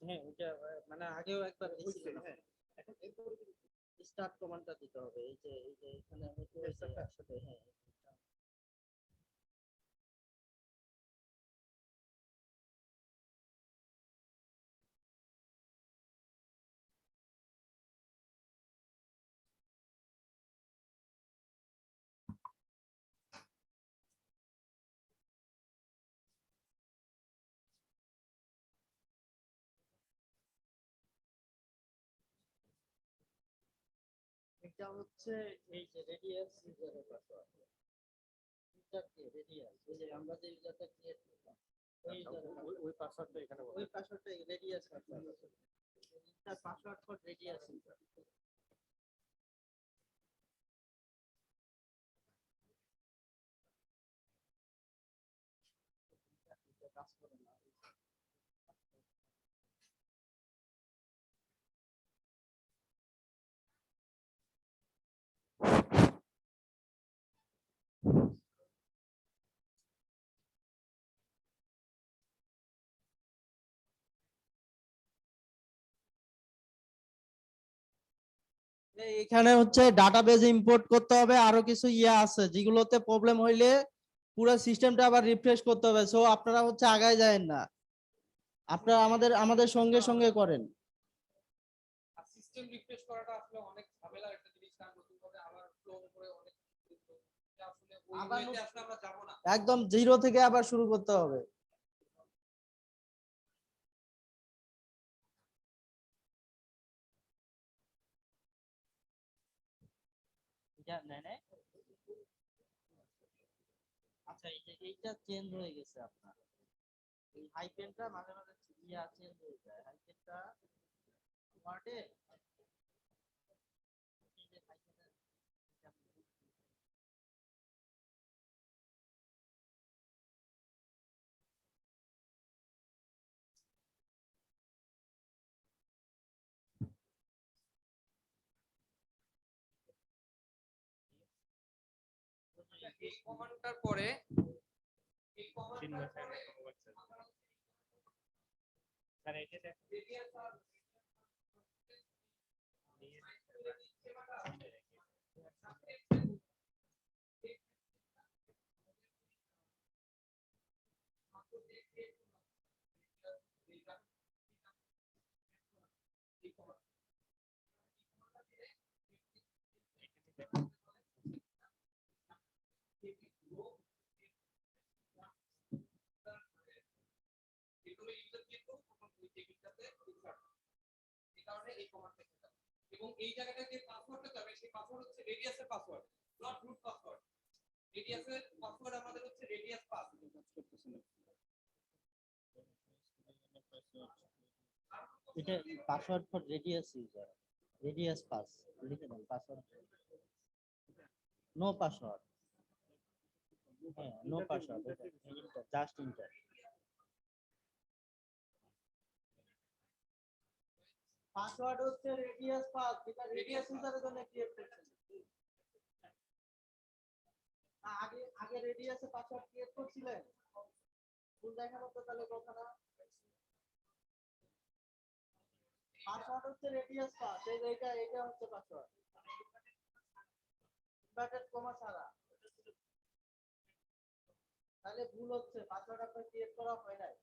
হ্যাঁ ওটা মানে আগেও একবার দিয়েছিলাম। এখন স্টার্ট কমান্ডটা দিতে হবে। এই যে এখানে আমি একসাথে, হ্যাঁ এটা হচ্ছে এই যে রেডিয়াস ইউজারের পাসওয়ার্ড। ইউজার কি রেডিয়াস, এই যে আমরা যে ইউজারটা ক্রিয়েট করলাম ওই পাসওয়ার্ডটা এখানে ওই পাসওয়ার্ডটা রেডিয়াস পাসওয়ার্ড আছে। এটা পাসওয়ার্ড ফর রেডিয়াস ইউজার। কাজ করে না। এখানে হচ্ছে ডাটাবেজ ইম্পোর্ট করতে হবে, আরো কিছু আছে যেগুলোতে প্রবলেম হইলে পুরো সিস্টেমটা আবার রিফ্রেশ করতে হবে। সো আপনারা হচ্ছে আগায় যায়েন না, আপনারা আমাদের সঙ্গে সঙ্গে করেন। সিস্টেম রিফ্রেশ করাটা আসলে অনেক ঝামেলার একটা জিনিস, কারণ নতুন ভাবে আবার ফ্লো করে অনেক আসলে ওই আবার ওয়েতে আসলে আমরা যাব না। একদম জিরো থেকে আবার শুরু করতে হবে। আচ্ছা, এইটা চেঞ্জ হয়ে গেছে আপনার, এই হাইপেনটা মাঝে মাঝে চেঞ্জ হয়ে যায়। হাইপেনটা ওয়ার্ডে এই কমান্ডটার পরে এই কমান্ডটার পরে স্যার এটা এবং এই জায়গাটায় যে পাসওয়ার্ডটা যাবে সেই পাসওয়ার্ড হচ্ছে রেডিয়াসের পাসওয়ার্ড, নট রুট পাসওয়ার্ড। রেডিয়াসের পাসওয়ার্ড আমাদের হচ্ছে রেডিয়াস পাস। এটা password for radius user, radius pass লিখে দেন। পাসওয়ার্ড নো পাসওয়ার্ড, হ্যাঁ no password, just enter. Password হচ্ছে রেডিয়াস পাস, যেটা রেডিয়াস ইউজারের জন্য ক্রিয়েট করছেন। আগে আগে রেডিয়াসে পাসওয়ার্ড ক্রিয়েট করছিলেন, ভুল দেখানো তো তাহলে কথা না। পাসওয়ার্ড হচ্ছে রেডিয়াস পাস, এটা হচ্ছে পাসওয়ার্ড ইনভার্টেড কমা ছাড়া। তাহলে ভুল হচ্ছে, পাসওয়ার্ড আপনার ক্রিয়েট করা হয় নাই।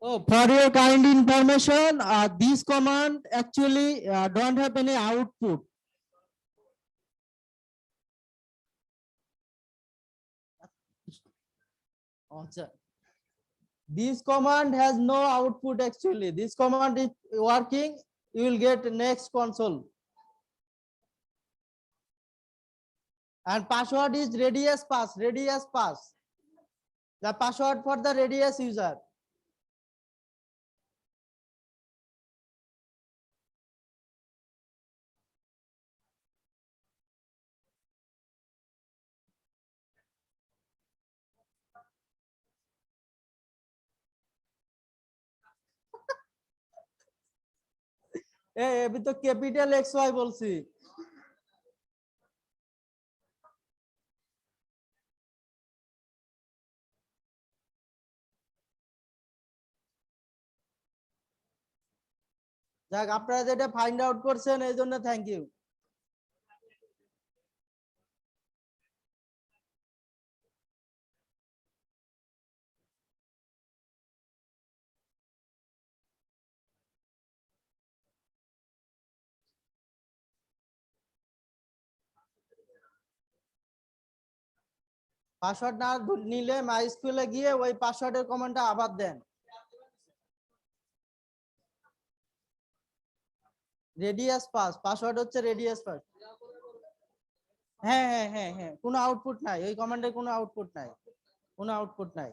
Oh, for your kind information, this command actually don't have any output. This command has no output actually. This command is working, you will get next console. And password is radius pass, radius pass. The password for the radius user. अभी तो capital XY বলছি। যাক, আপনারা যেটা find out করছেন এই জন্য thank you. Password না নিলে মাইস্কুলে গিয়ে ওই পাসওয়ার্ডের কমান্ডটা আবার দেন। রেডিয়াস পাস, পাসওয়ার্ড হচ্ছে রেডিয়াস পাস। হ্যাঁ হ্যাঁ হ্যাঁ হ্যাঁ, কোনো আউটপুট নাই, ওই কমান্ডে কোনো আউটপুট নাই, কোনো আউটপুট নাই।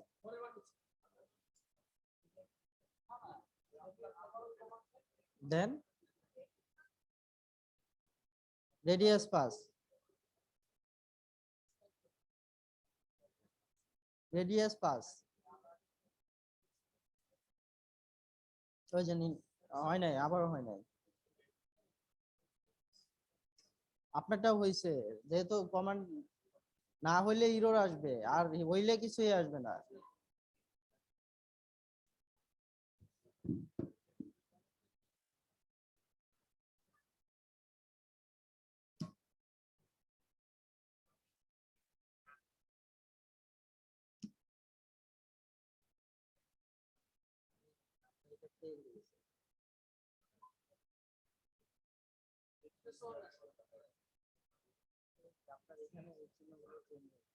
দেন রেডিয়াস পাস, রেডিয়াস পাস, ওই যে হয় নাই, আবারও হয় নাই। আপনারটাও হয়েছে, যেহেতু কমান্ড না হইলে ইরর আসবে, আর হইলে কিছুই আসবে না। আপনার এখানে এই চিহ্নগুলো change হয়েছে।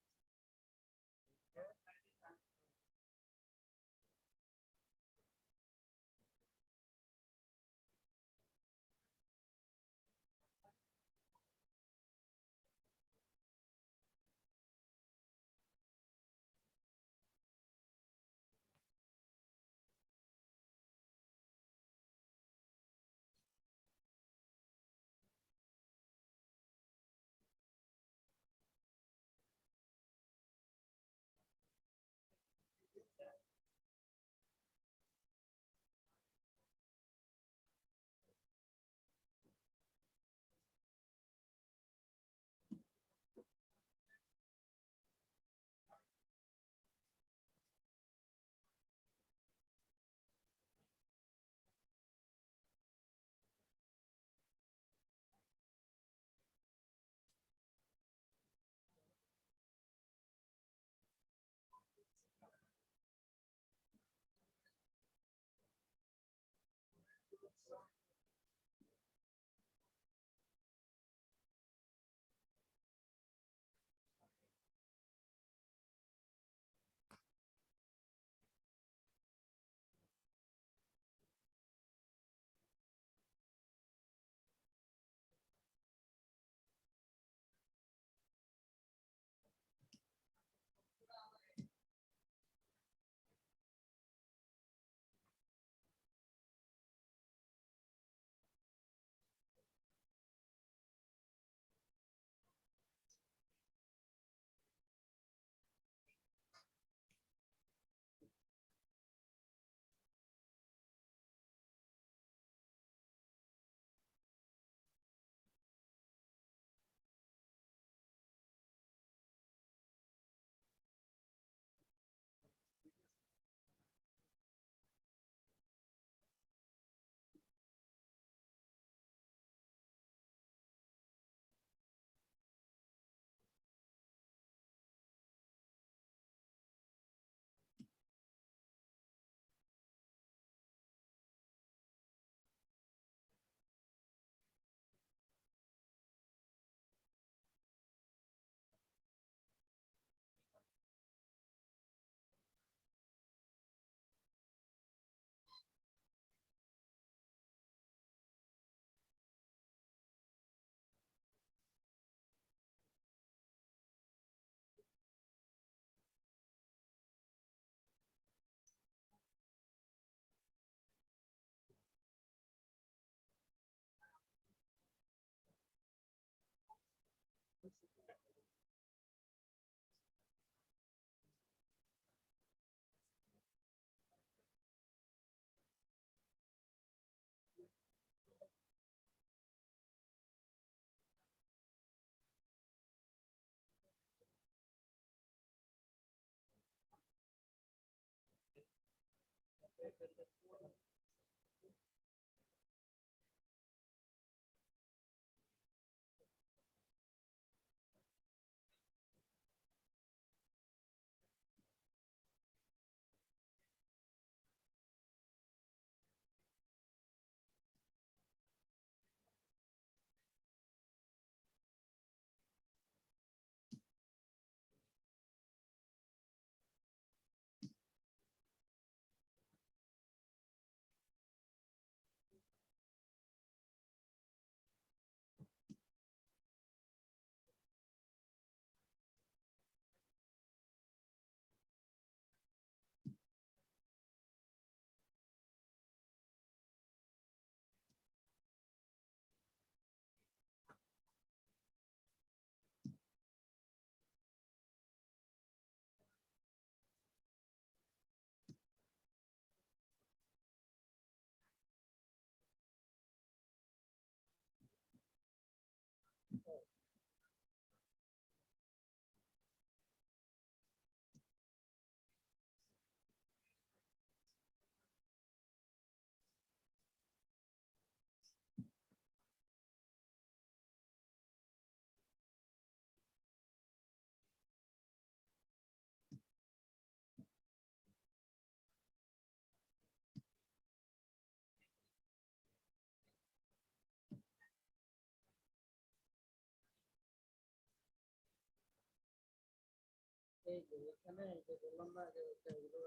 এই যে এখানে এই যে বললাম না যে এগুলো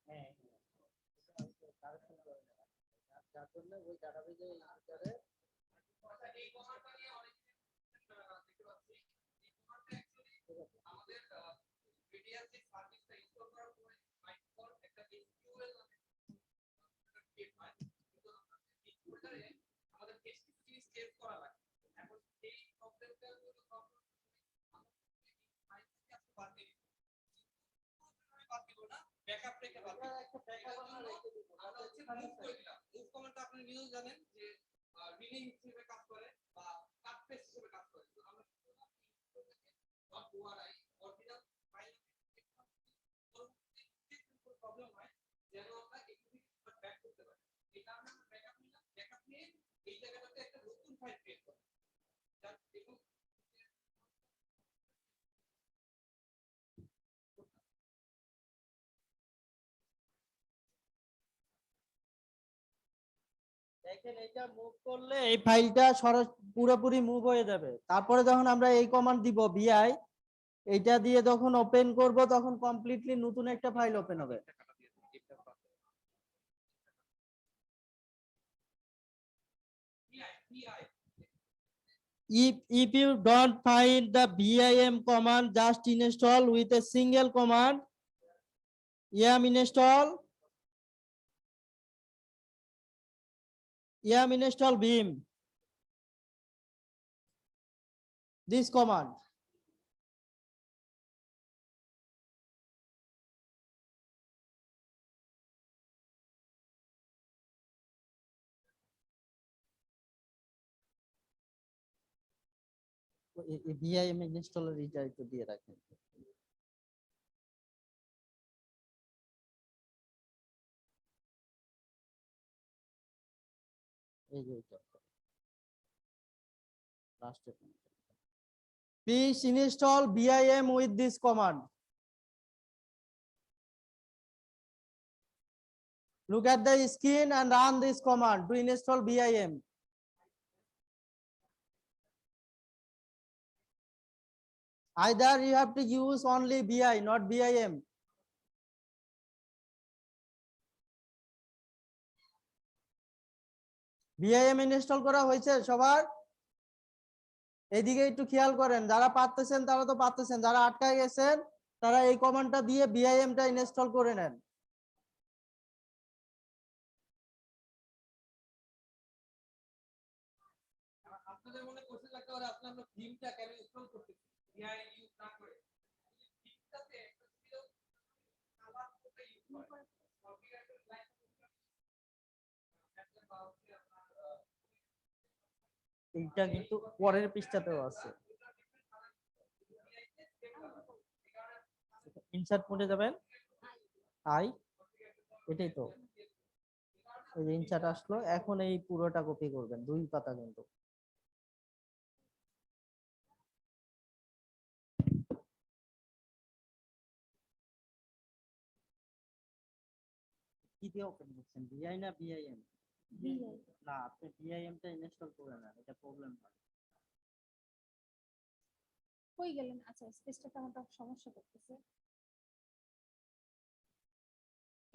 হ্যাঁ কারেকশন করে নেওয়া যার জন্য ওই ডাটাবেজে ইউজারে আপনি নিজেও জানেন যে রিলিং হিসেবে কাজ করে বা কাট পেস্ট হিসেবে কাজ করে তো আমরা ORI অরিজিনাল ফাইল প্রবলেম হয় যেন আমরা একটু ব্যাক করতে পারি এই কারণে আমরা ব্যাকআপ নিলাম ব্যাকআপ নিয়ে এই জায়গাটাতে একটা নতুন ফাইল ক্রিয়েট করি যার দেখুন দেখেন এটা মুভ করলে এই ফাইলটা পুরোপুরি মুভ হয়ে যাবে। তারপরে যখন আমরা এই কমান্ড দিব বিআই, এইটা দিয়ে যখন ওপেন করব তখন কমপ্লিটলি নতুন একটা ফাইল ওপেন হবে। If you don't find the vim command, just install with a single command yum install vim, this command. vim installer এটা একটু দিয়ে রাখেন। এই যে এটা last please install vim with this command. Look at the screen and run this command to install vim. Either you have to use only vi, not vim. vim install করা হয়েছে সবার? এদিকে একটু খেয়াল করেন, যারা পারতেছেন তারা তো পারতেছেন, যারা আটকায় গেছেন তারা এই কমান্ডটা দিয়ে ভিআইএমটা ইনস্টল করে নেন। আপনাদের মনে কোশ্চেন লাগতে পারে আসলে আমরা থিমটা কেন ইনস্টল করতেছি ভিআই ইউজ না করে থিমটাতে একটা ছিল কালার কোডটা ইউজ করে কনফিগারেশন লাইন এইটা কিন্তু পরের পৃষ্ঠাতেও আছে। ইনসার্ট মোডে যাবেন, আই এটাই তো এই যে ইনসার্ট আসলো, এখন এই পুরোটা কপি করবেন, 2 পাতা কিন্তু। কি দিয়ে ওপেন করছেন, ভিআই না ভিআইএম? না, আপনি ভিআইএমটা ইনস্টল করে নেন, এটা প্রবলেম হয়। কই গেলেন? আচ্ছা স্পেসটা আমার তো সমস্যা করতেছে।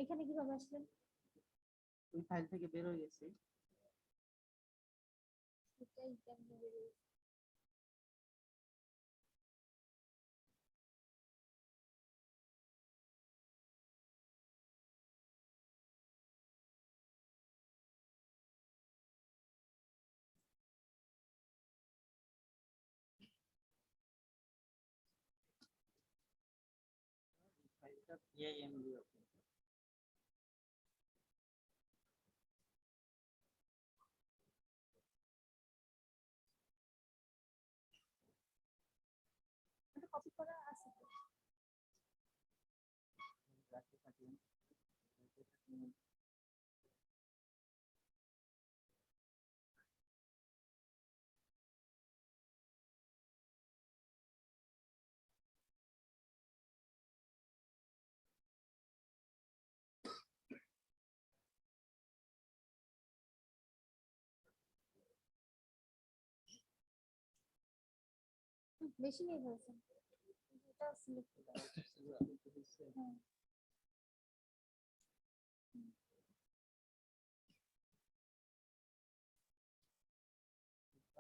এখানে কিভাবে আসলেন? ওই ফাইল থেকে বের হয়ে গেছি। এটাই কেমনে বেরিয়ে ফাইলটা ভিআইএম দিয়ে কপি করা আছে তো? রাখতে থাকলেন। বেশি নিয়ে ফেলছেন। এটা সিলেক্ট করা। হ্যাঁ।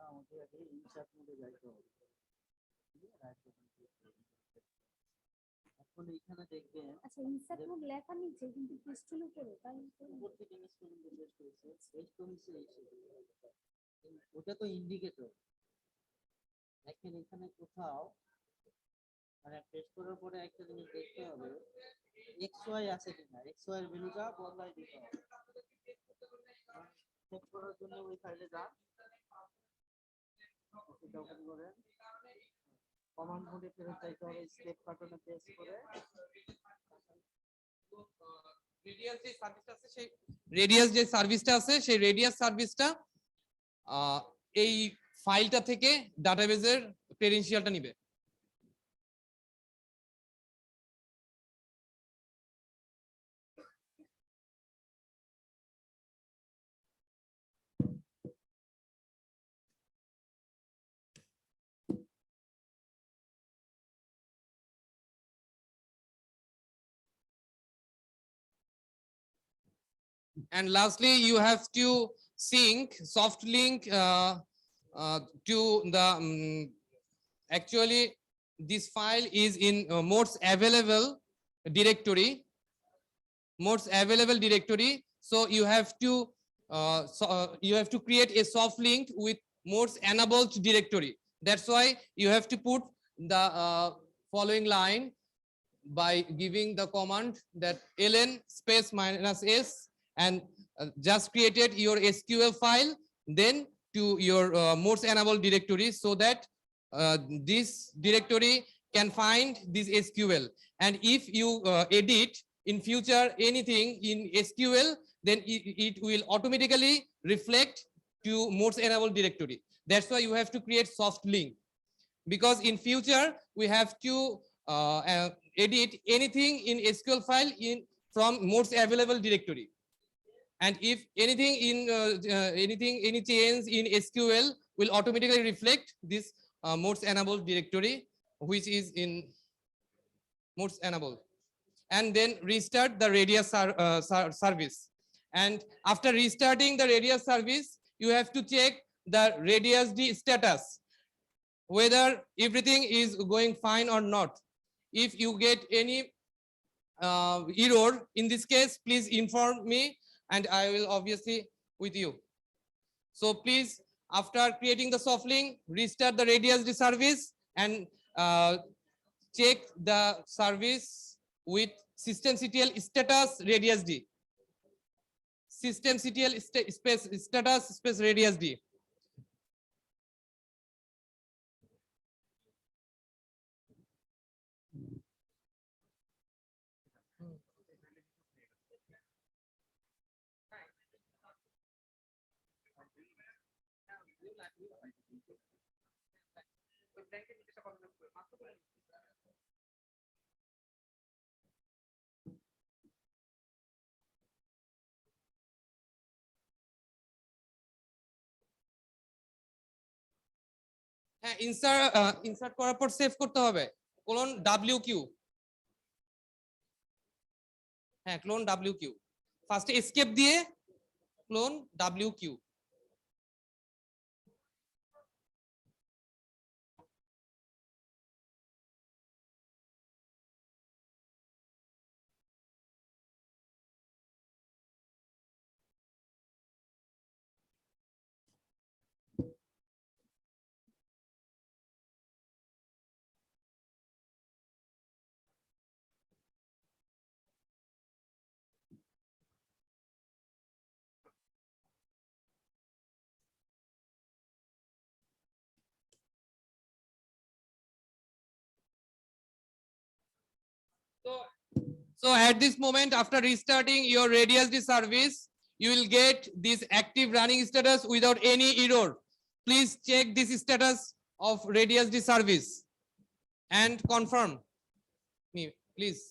আমাকে আগে ইনসার্ট মোডে যাইতে হবে। এখন এখানে দেখবেন আচ্ছা ইনসার্ট মোড লেখা নিচে কিন্তু পিস্টল উপরে তাই উপর থেকে নিচ পর্যন্ত শেষ করেছে শেষ করেছে ওটা তো ইন্ডিকেটর। দেখেন এখানে কোথাও মানে প্রেস করার পরে একটা জিনিস দেখতে হবে এক্স ওয়াই আছে কিনা, এক্স ওয়াই এর ভ্যালুটা বদলাই দিতে হবে। চেক করার জন্য ওই ফাইলে যান, এটা ওপেন করেন, কমান্ড মোডে ফেরত যাইতে হবে, স্কেপ বাটনে প্রেস করে রেডিয়াস যে সার্ভিসটা আছে সেই রেডিয়াস সার্ভিসটা এই ফাইলটা থেকে ডাটাবেজের ক্রেডেনশিয়ালটা নিবে। And lastly, you have to sync soft link to the actually this file is in most available directory. So you have to create a soft link with most enabled directory. That's why you have to put the following line by giving the command that ln space -s and just created your SQL file, then to your most enabled directory, so that this directory can find this SQL. And if you edit in future anything in SQL, then it will automatically reflect to most enabled directory. That's why you have to create soft link, because in future we have to edit anything in SQL file from most available directory. And if anything any change in SQL will automatically reflect this most enabled directory, which is in most enabled, and then restart the radius service. And after restarting the radius service, you have to check the radius D status, whether everything is going fine or not. If you get any error in this case, please inform me and I will obviously with you. So please, after creating the soft link, restart the radius D service and check the service with systemctl status radius D. Systemctl space status space radius D. হ্যাঁ, insert করার পর save করতে হবে colon WQ। হ্যাঁ, clone WQ ফার্স্টে escape দিয়ে clone WQ। So at this moment, after restarting your radius D service, you will get this active running status without any error. Please check this status of radius D service and confirm me, please.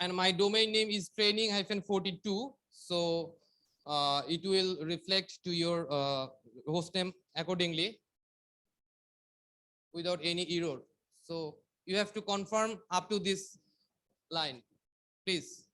And my domain name is training-42. So it will reflect to your host name accordingly without any error. So you have to confirm up to this line, please.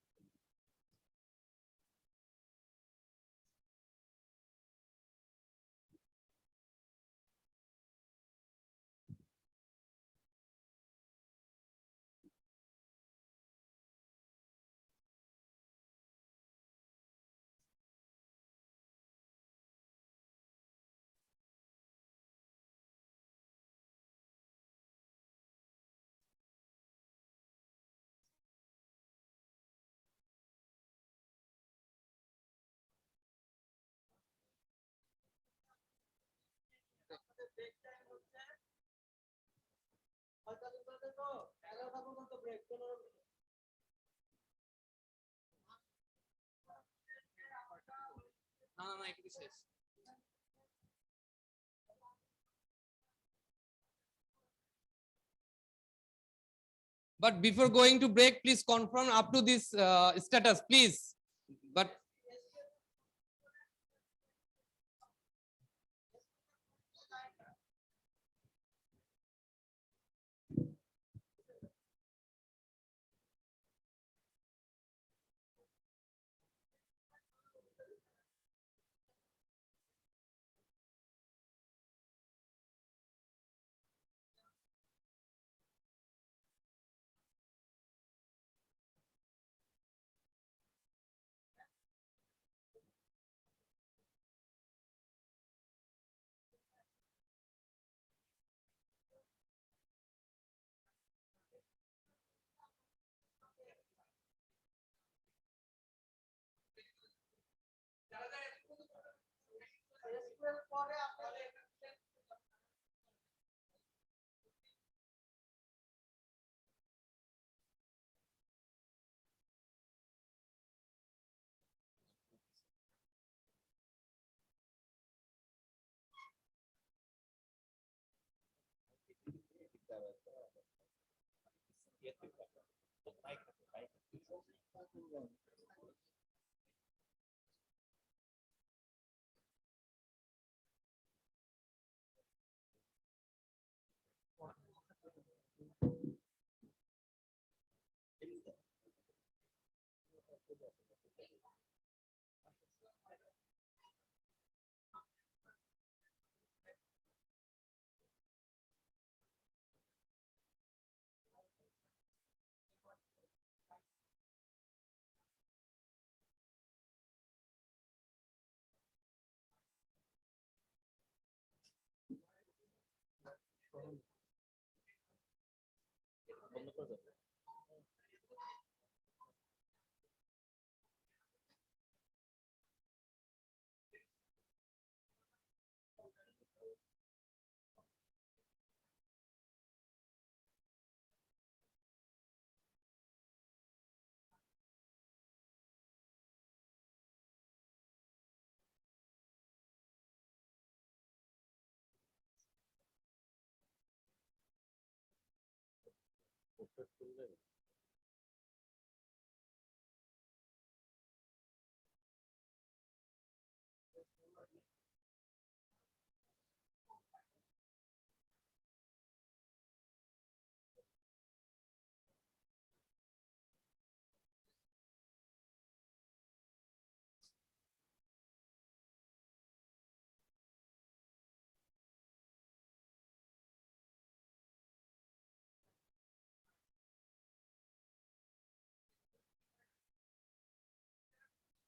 না না না এটুকু শেষ। But before going to break, please confirm up to this status, please. But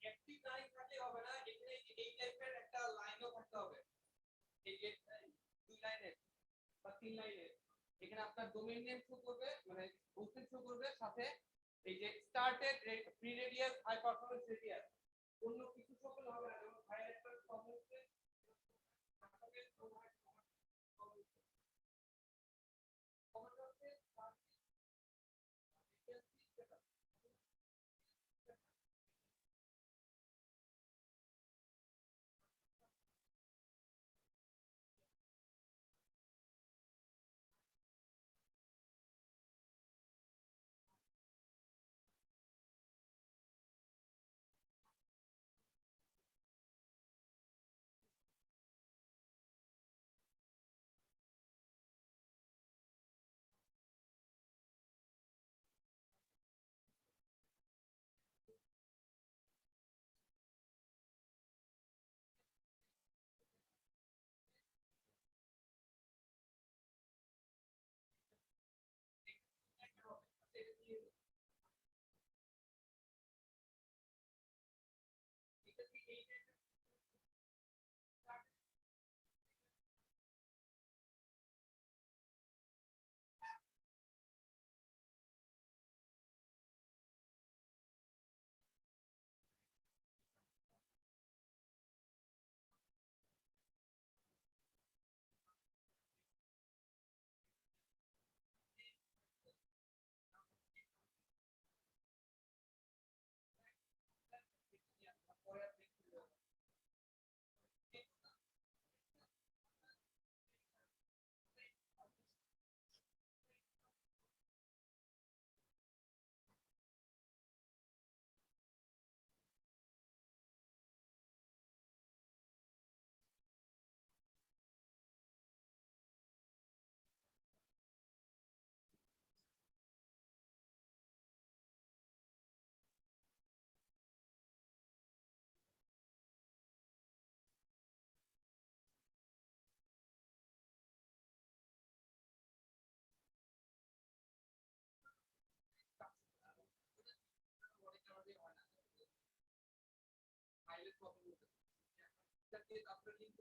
একটি line থাকলে হবে না, এখানে এই টাইপের একটা লাইনও থাকতে হবে। এই যে দুই লাইনের বা তিন লাইনের, এখানে আপনার ডোমেইন নেম শো করবে, মানে হোস্টেল শো করবে, সাথে এই যে started free radius high performance radius, অন্য কিছু শো করলে হবে না। যেমন ভাইরাল একটা প্রবলেম হচ্ছে ফাইলের প্রবলেম হচ্ছে, আপনার লিঙ্ক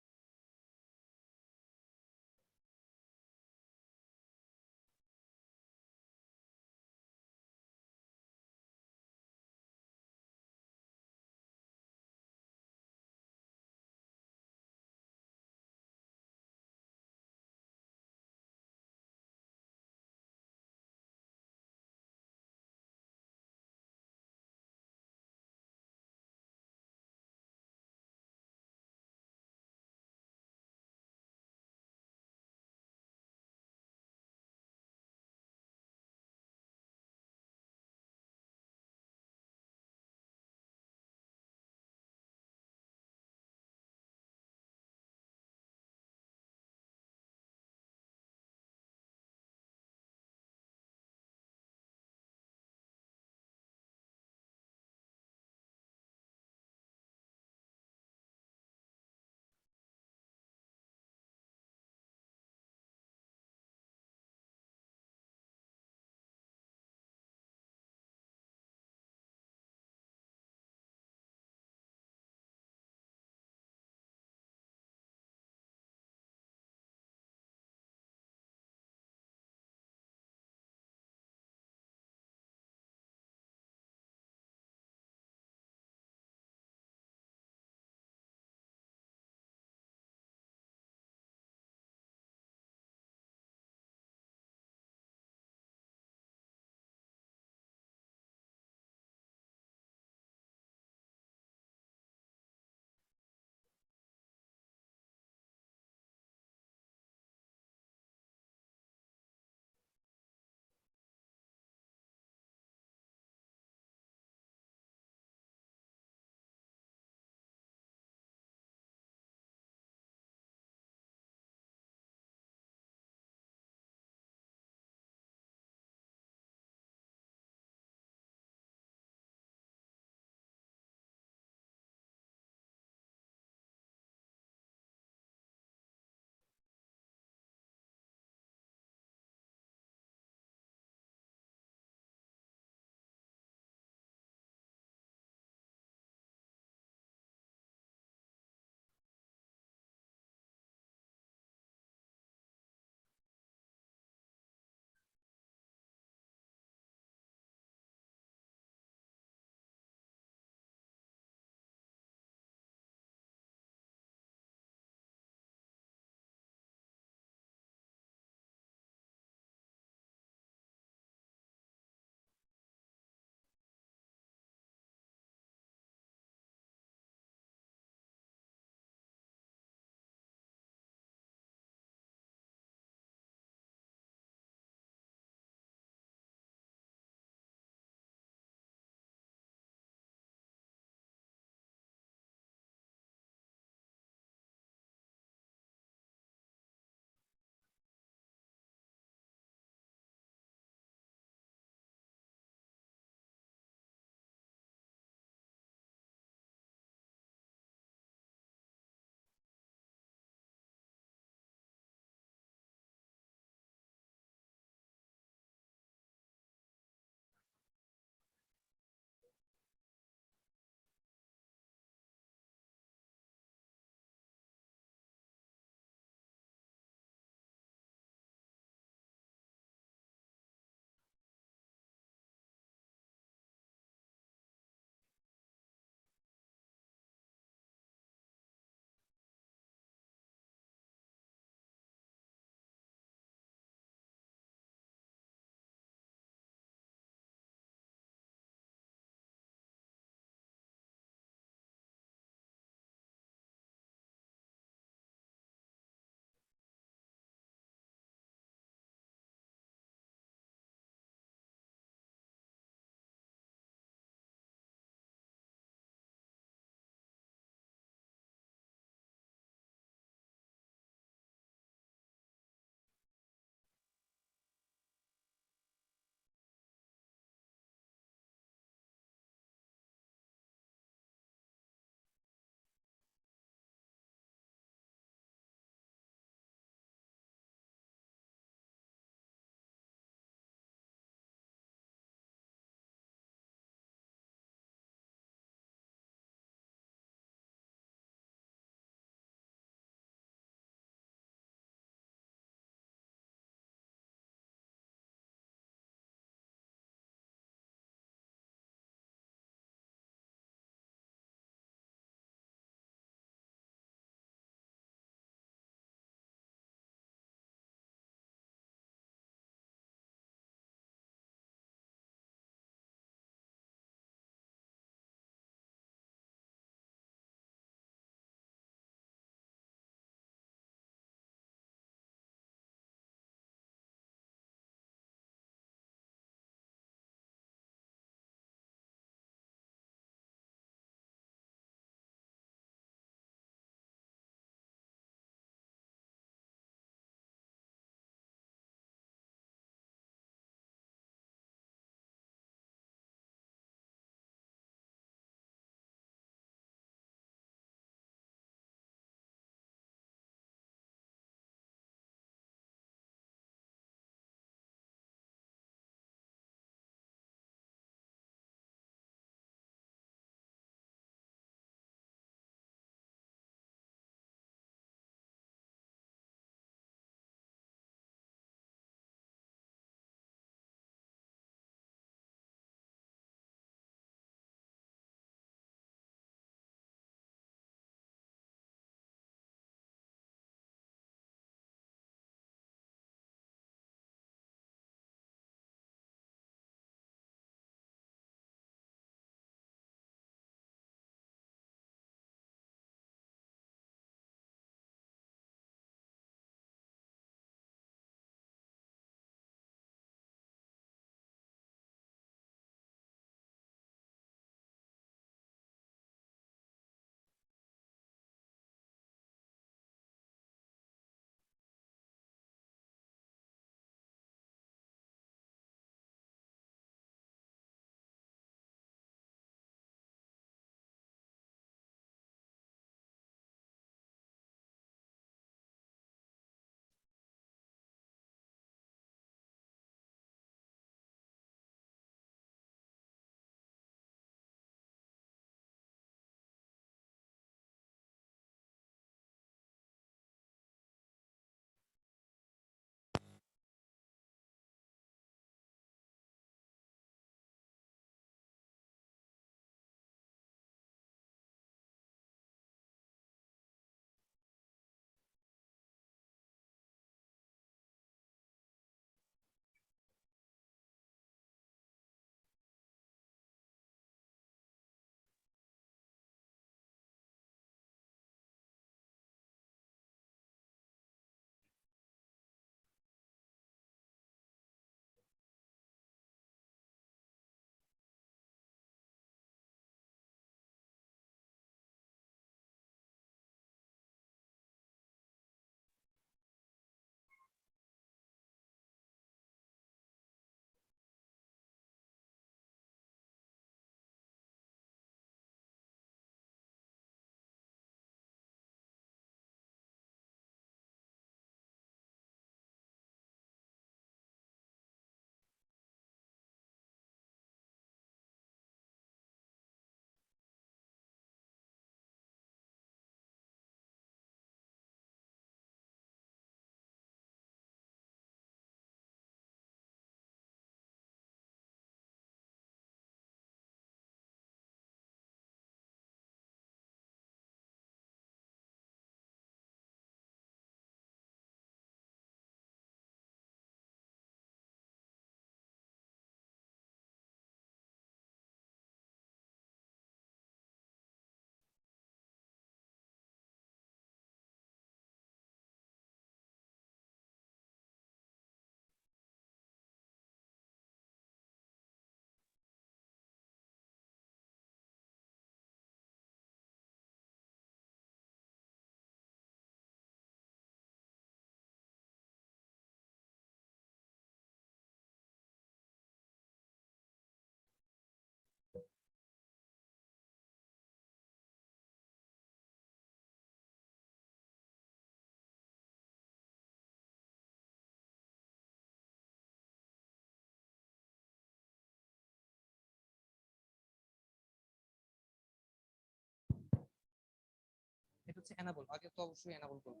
এটা হচ্ছে enable, আগে তো অবশ্যই enable করব।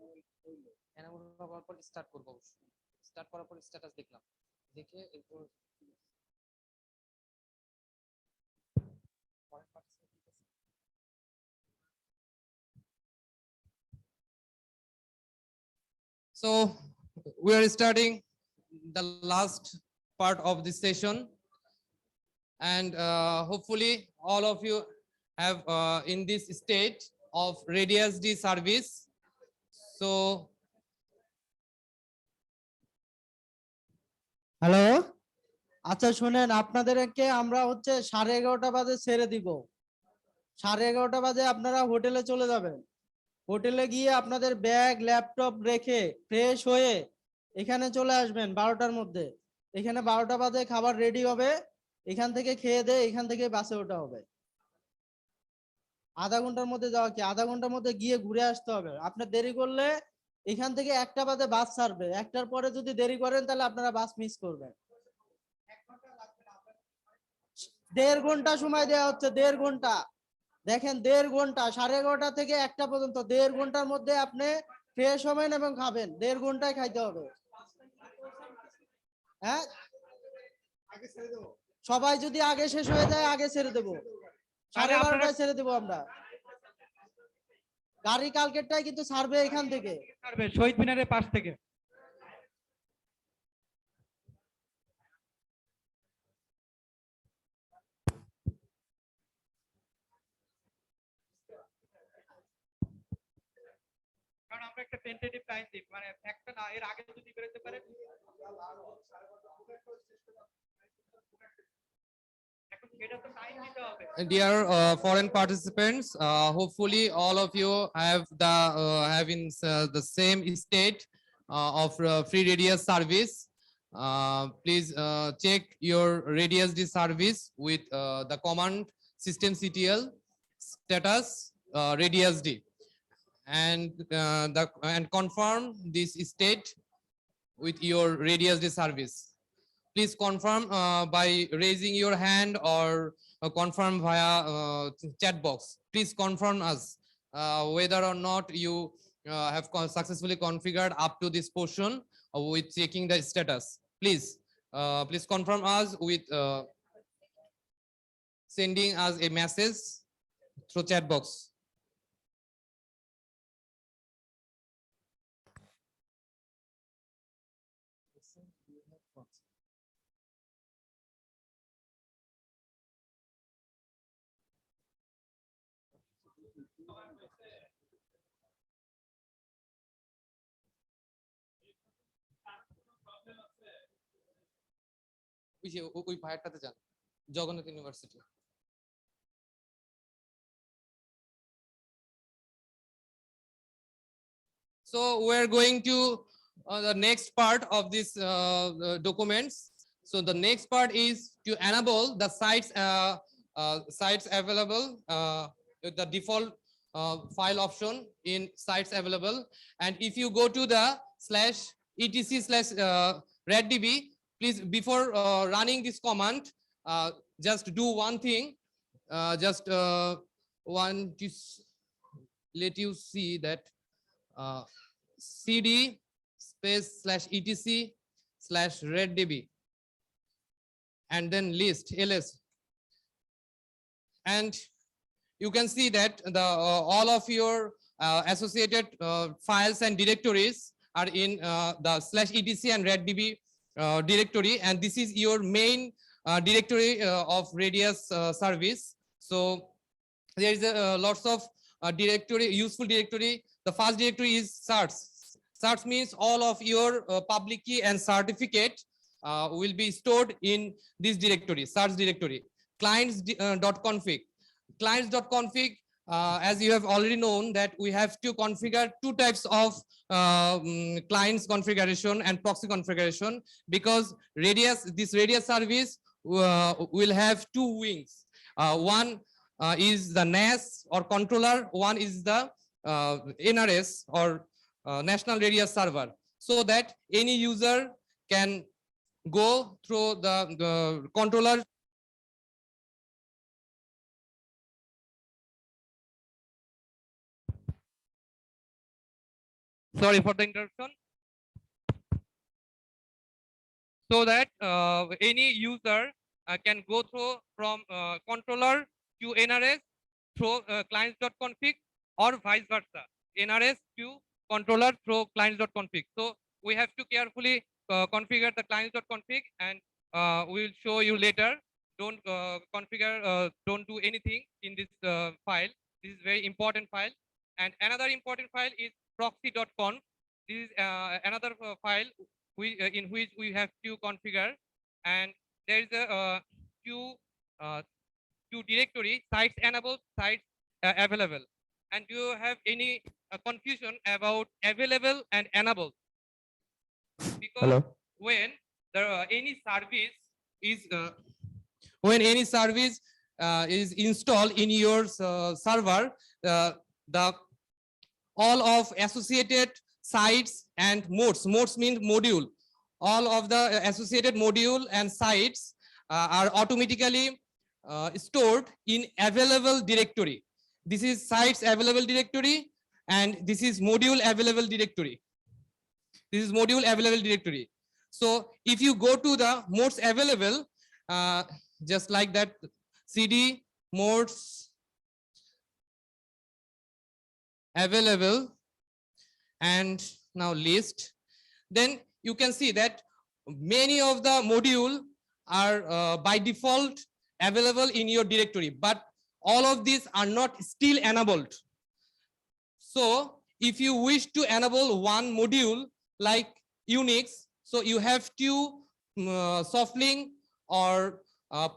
enable হওয়ার পর স্টার্ট করব অবশ্যই। স্টার্ট করার পর স্ট্যাটাস দেখলাম, দেখে এরপর পরের participant ঠিক আছে। So we are starting the last part of this session, and hopefully all of you have in this state of Radius D service. So hello, আচ্ছা শুনেন, আপনাদেরকে আমরা হচ্ছে 11:30 বাজে ছেড়ে দিব। 11:30 বাজে আপনারা হোটেলে চলে যাবেন। হোটেলে গিয়ে আপনাদের ব্যাগ ল্যাপটপ রেখে ফ্রেশ হয়ে এখানে চলে আসবেন 12টার মধ্যে। এখানে 12টা বাজে খাবার রেডি হবে, এখান থেকে খেয়ে দিয়ে এখান থেকে বাসে ওঠা হবে। আধা ঘন্টার মধ্যে যাওয়া কি, আধা ঘন্টার মধ্যে গিয়ে ঘুরে আসতে হবে। আপনি দেরি করলে এখান থেকে 1টা বাজে বাস ছাড়বে, 1টার পরে যদি দেরি করেন তাহলে আপনারা বাস মিস করবেন। 1.5 ঘন্টা সময় দেওয়া হচ্ছে, 1.5 ঘন্টা। দেখেন 1.5 ঘন্টা, 11:30 থেকে 1টা পর্যন্ত 1.5 ঘন্টার মধ্যে আপনি ফ্রেশ হবেন এবং খাবেন। 1.5 ঘন্টায় খাইতে হবে। হ্যাঁ, সবাই যদি আগে শেষ হয়ে যায় আগে ছেড়ে দেবো, তাহলে আপনারা 12:30টায় ছেড়ে দেবো আমরা। গাড়ি কালকেরটাই কিন্তু ছাড়বে এখান থেকে। ছাড়বে শহীদ মিনারের পাশ থেকে। কারণ আমরা একটা টেন্টেটিভ টাইম দিই, মানে একটা না এর আগে যদি বেরোতে পারে। এখন এটা তো টাইম দিতে হবে। dear foreign participants, hopefully all of you have the having the same state of free radius service. Please check your radius D service with the command system CTL status radius D, and and confirm this state with your radius D service. Please confirm by raising your hand or confirm via chat box. Please confirm us whether or not you have successfully configured up to this portion with checking the status. Please confirm us with sending us a message through chat box. ওই ভাইয়ারটাতে যান, Jagannath university. So we're going to the next part of this documents. So the next part is to enable the sites available with the default file option in sites available. And if you go to the /etc/reddb, please before running this command, just do one thing. Just want to let you see that cd /etc/reddb and then list ls, and you can see that the all of your associated files and directories are in the /etc and reddb directory, and this is your main directory of radius service. So there is lots of directory, useful directory. The first directory is certs. Certs means all of your public key and certificate will be stored in this directory, certs directory. Clients.config. Clients.config, as you have already known that we have to configure two types of clients configuration and proxy configuration, because this radius service will have two wings. One is the NAS or controller, one is the NRS or national radius server, so that any user can go through the controller Sorry for the interruption. So that any user can go through from controller to NRS through clients.config or vice versa, NRS to controller through clients.config. So we have to carefully configure the clients.config, and we will show you later. Don't don't do anything in this file. This is very important file. And another important file is proxy.conf. This is another file in which we have to configure, and there is a uh, two directory, sites enabled, sites available. And do you have any confusion about available and enabled? Because Hello. when there any service is when any service is installed in your server, the all of associated sites and modes means module, all of the associated module and sites are automatically stored in available directory. This is sites available directory, and this is module available directory. This is module available directory. So if you go to the modes available, just like that, cd modes available, and now list, then you can see that many of the module are by default available in your directory, but all of these are not still enabled. So if you wish to enable one module like Unix, so you have to soft link or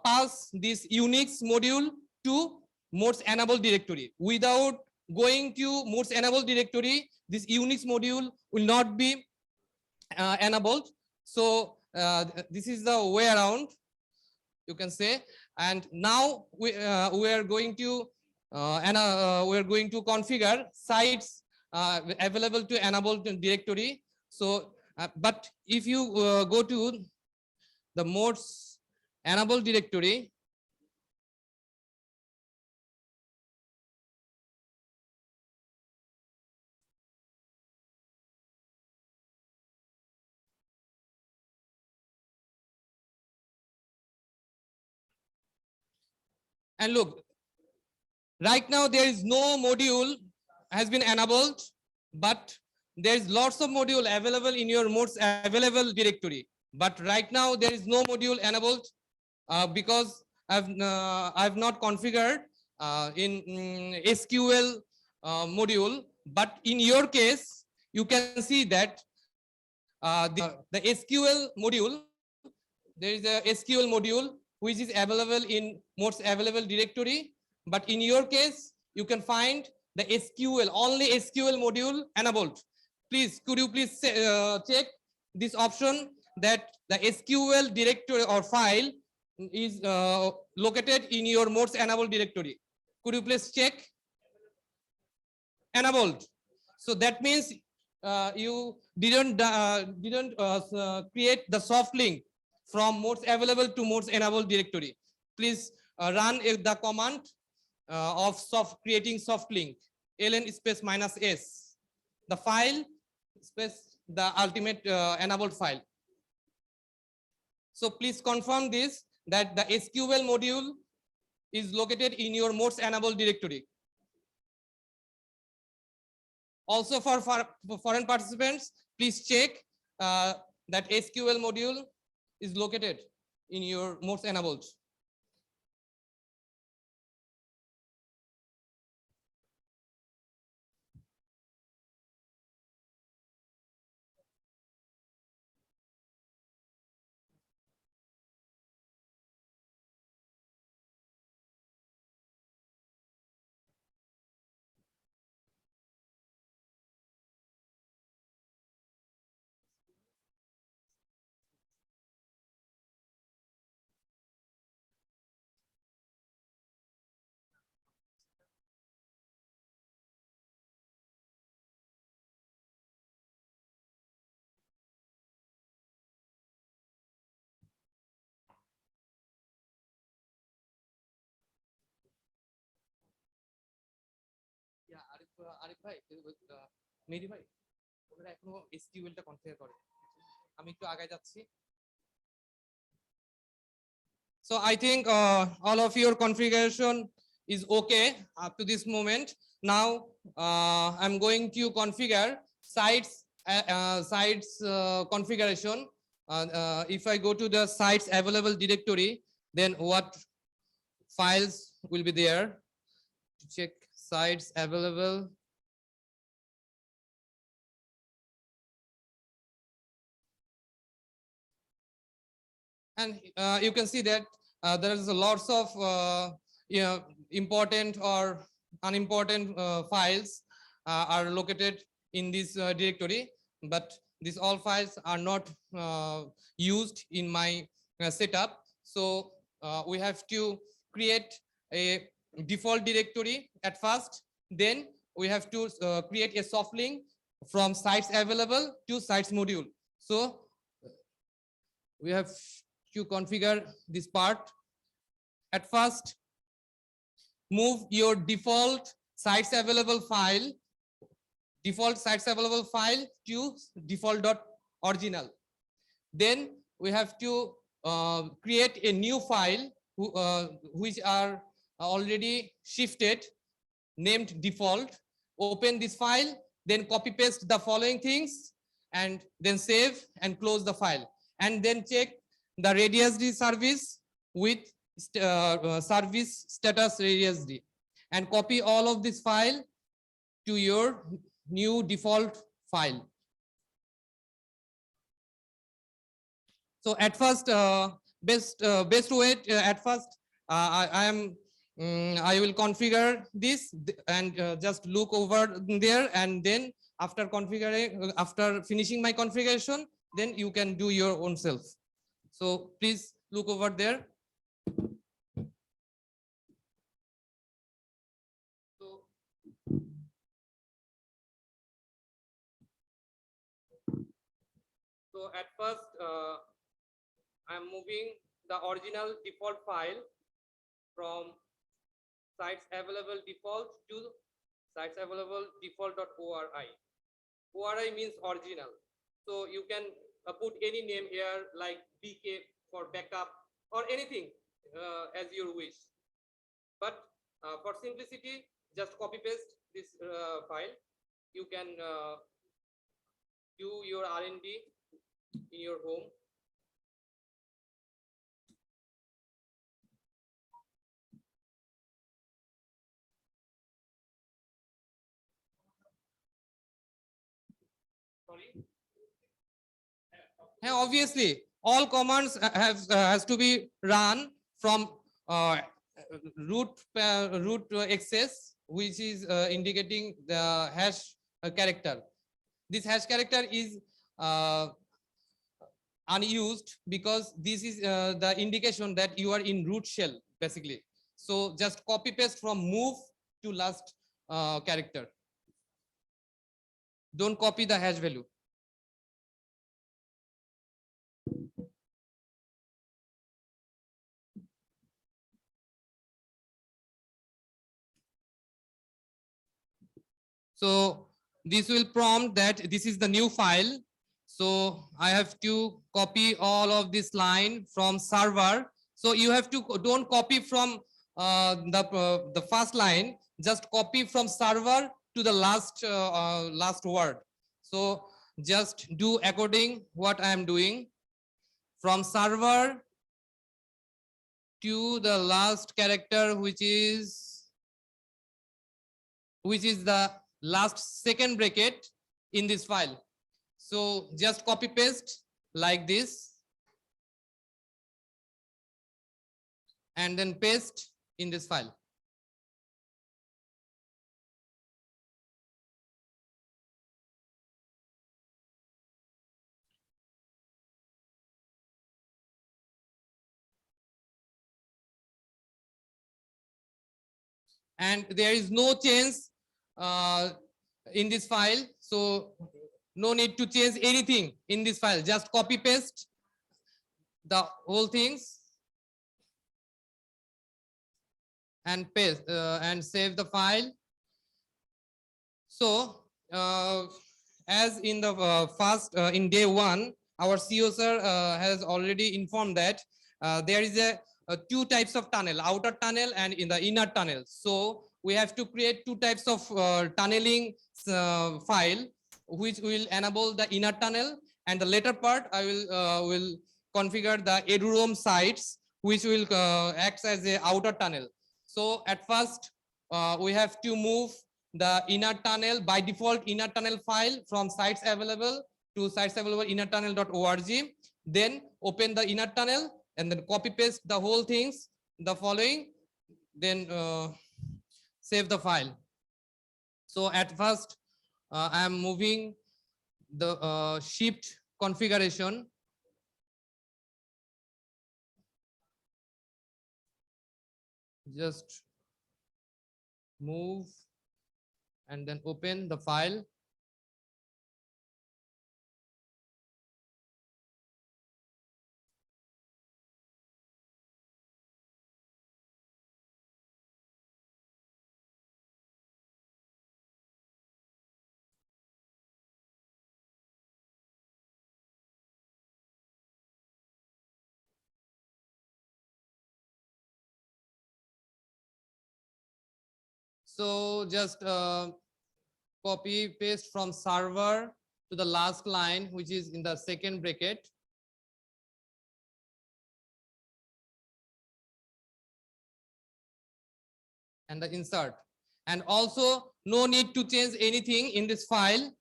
pass this Unix module to modes enable directory. Without going to modes enable directory, this Unix module will not be enabled. So this is the way around, you can say. And now we are going to configure sites available to enable directory. So but if you go to the modes enable directory, and look, right now there is no module has been enabled, but there is lots of module available in your modes available directory. But right now there is no module enabled because I've not configured in SQL module. But in your case, you can see that the SQL module, there is a SQL module which is available in modes available directory. But in your case, you can find the SQL, only SQL module enabled. Please, could you please check this option that the SQL directory or file is located in your modes enabled directory? Could you please check? Enabled. So that means you didn't create the soft link from modes available to modes enabled directory. Please run the command of creating soft link, ln space -s, the file space the ultimate enabled file. So please confirm this, that the SQL module is located in your modes enabled directory. Also for foreign participants, please check that SQL module is located in your modes enabled. Yeah, Arif bhai, Mehdi bhai. ওরা এখনো এসকিউএলটা configure করে। আমি একটু আগায় যাচ্ছি। So I think all of your configuration is okay up to this moment. Now I'm going to configure sites configuration. If I go to the sites available directory, then what files will be there? To check sites available. And you can see that there is lots of important or unimportant files are located in this directory, but these all files are not used in my setup. So we have to create a default directory at first, then we have to create a soft link from sites available to sites module. So we have to configure this part. At first, move your default sites available file to default.original. Then we have to create a new file which are already shifted, named default. Open this file, then copy paste the following things, and then save and close the file, and then check the radius D service with service status radius D, and copy all of this file to your new default file. So at first, best way at first, I will configure this and just look over there, and then after configuring, after finishing my configuration, then you can do your own self. So please look over there. So at first, I am moving the original default file from sites available default to sites available default.ori. ORI means original. So you can put any name here like BK for backup or anything as you wish. But for simplicity, just copy paste this file. You can do your R&D in your home. Sorry. Obviously, all commands has to be run from root access, which is indicating the hash character. This hash character is unused because this is the indication that you are in root shell basically. So just copy paste from move to last character. Don't copy the hash value. So this will prompt that this is the new file. So I have to copy all of this line from server. So you have to don't copy from the first line, just copy from server to the last word. So just do according what I am doing, from server to the last character, which is the last second bracket in this file. So just copy paste like this and then paste in this file. And there is no change in this file, so no need to change anything in this file. Just copy paste the whole things and paste and save the file. So as in the first in day one, our CEO sir has already informed that there is two types of tunnel, outer tunnel and in the inner tunnel. So we have to create two types of tunneling file, which will enable the inner tunnel, and the later part I will configure the eduroam sites, which will act as a outer tunnel. So at first we have to move the inner tunnel, by default inner tunnel file from sites available to sites available inner tunnel.org. Then open the inner tunnel and then copy paste the whole things, the following, then save the file. So at first I am moving the shift configuration. Just move and then open the file. So just copy paste from server to the last line, which is in the second bracket. And the insert. And also no need to change anything in this file,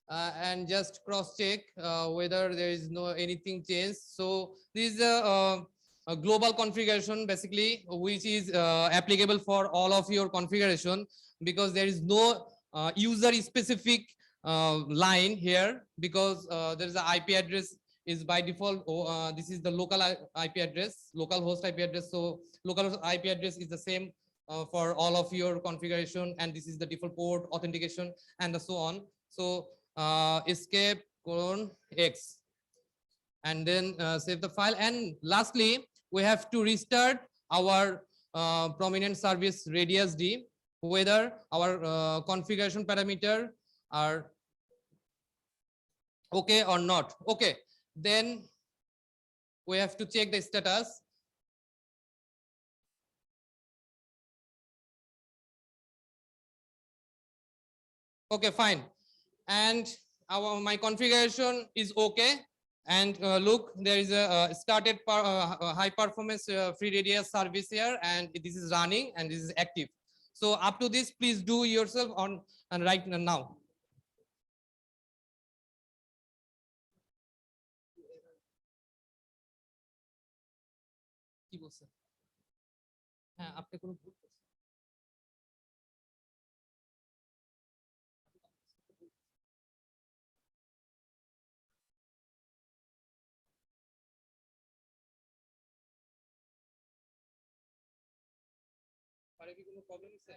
and just cross check whether there is no anything changed. So this is a global configuration basically, which is applicable for all of your configuration, because there is no user specific line here, because there is an IP address is by default. This is the local IP address, local host IP address. So local IP address is the same for all of your configuration, and this is the default port authentication and so on. So escape colon X and then save the file. And lastly, we have to restart our prominent service radius D, whether our configuration parameter are okay or not. Okay, then we have to check the status. Okay, fine. And my configuration is okay. And look, there is a started high performance free radius service here, and this is running and this is active. So up to this, please do yourself on and right now. কি বলছে? হ্যাঁ, আপনি কোনো ভুল করছেন। পারে কি কোনো প্রবলেম আছে?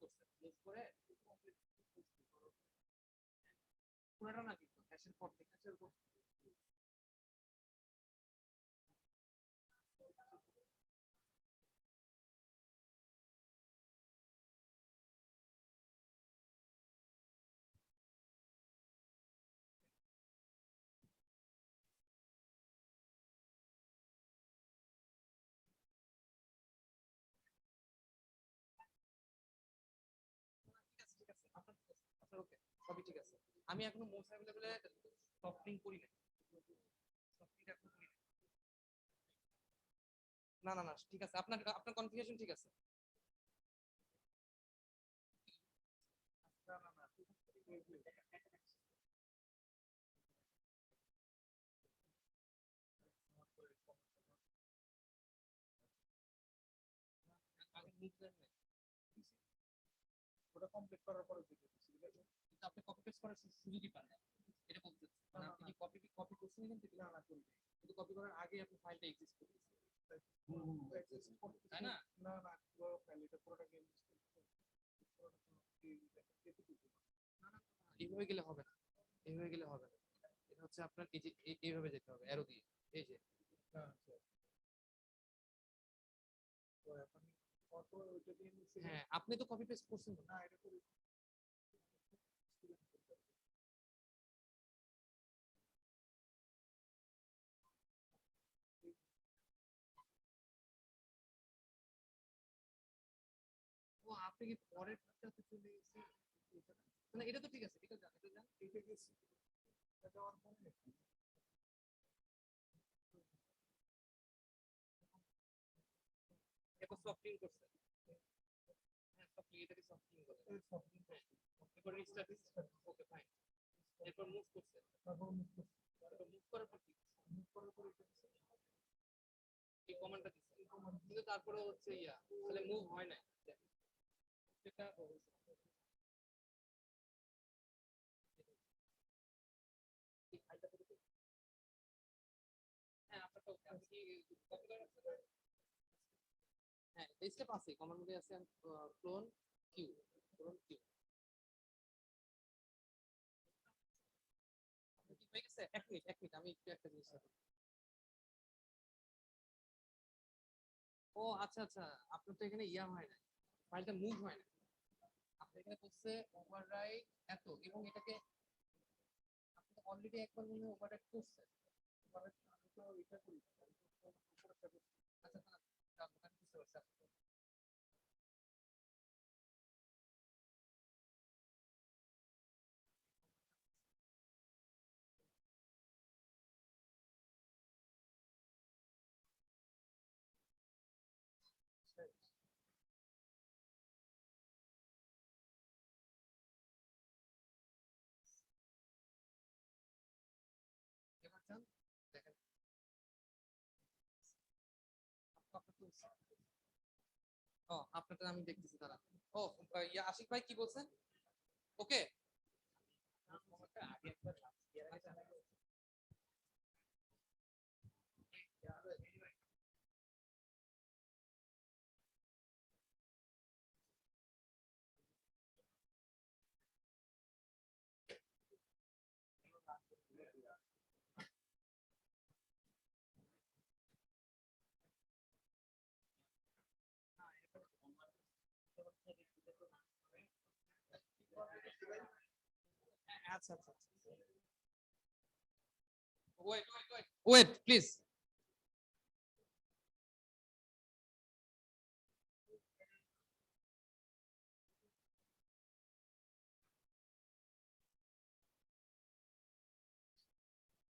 করছেন মুভ করে পুরোটা না কিন্তু হ্যাশের পর থেকে হ্যাশের পর ঠিক আছে আপনার আপনার ওকে সবই ঠিক আছে আমি এখনো মোস্ট অ্যাভেলেবলে সফটিং করি না সফটিং এখনো করি না না না না ঠিক আছে আপনার আপনার কনফিগারেশন ঠিক আছে না না না আগে মুভ দেন না ওটা কমপ্লিট করার পরে কিন্তু আপনি কপি পেস্ট করার সুযোগই পান না এটা বলতে মানে আপনি কি কপি করছেন কিন্তু না না করি কিন্তু কপি করার আগে আপনি ফাইলটা এক্সিস্ট করতেছেন তাই না না না পুরো ফাইল এটা পুরোটা গেম এইভাবে গেলে হবে না এইভাবে গেলে হবে না এটা হচ্ছে আপনার এই যে এইভাবে যেতে হবে অ্যারো দিয়ে এই যে হ্যাঁ আপনি তো কপি পেস্ট করছেন না এটা করে ও আপনি কি পরের টাতে চলে গেছেন মানে এটা তো ঠিক আছে এটা জান এটা গেছি এটা আমার মনে নেই এটা সফটিং করছে হ্যাঁ সফটিং এটাকে সফটিং বলে সফটিং করছে এরপর রিস্টার্ট ওকে ফাইন এরপর মুভ করছে তারপর মুভ করছে তারপর মুভ করার পর কি মুভ করার পর এই কমান্ডটা দিচ্ছে কিন্তু তারপরে হচ্ছে ইয়া তাহলে মুভ হয় না এটা হ্যাঁ আপনার তো আপনি কি কপি করা আছে হ্যাঁ এই স্টেপ আছে কমান্ড মধ্যে আছে ক্লোন কিউ ক্লোন কিউ আপনি কি হয়ে গেছে এক মিনিট আমি একটু একটা জিনিস ও আচ্ছা আচ্ছা আপনার তো এখানে ইয়া হয় না ফাইলটা মুভ হয় না আপনি এখানে করছে ওভাররাইট এত এবং এটাকে আপনি তো অলরেডি একবার মনে হয় ওভাররাইট করছেন ওভাররাইট আমি তো এটা করি আচ্ছা না আমি বুঝতে পারছি এবার যান দেখেন ও আপনারটা আমি দেখতেছি তারা ও ইয়া আশিক ভাই কি বলছেন ওকে আচ্ছা আচ্ছা wait please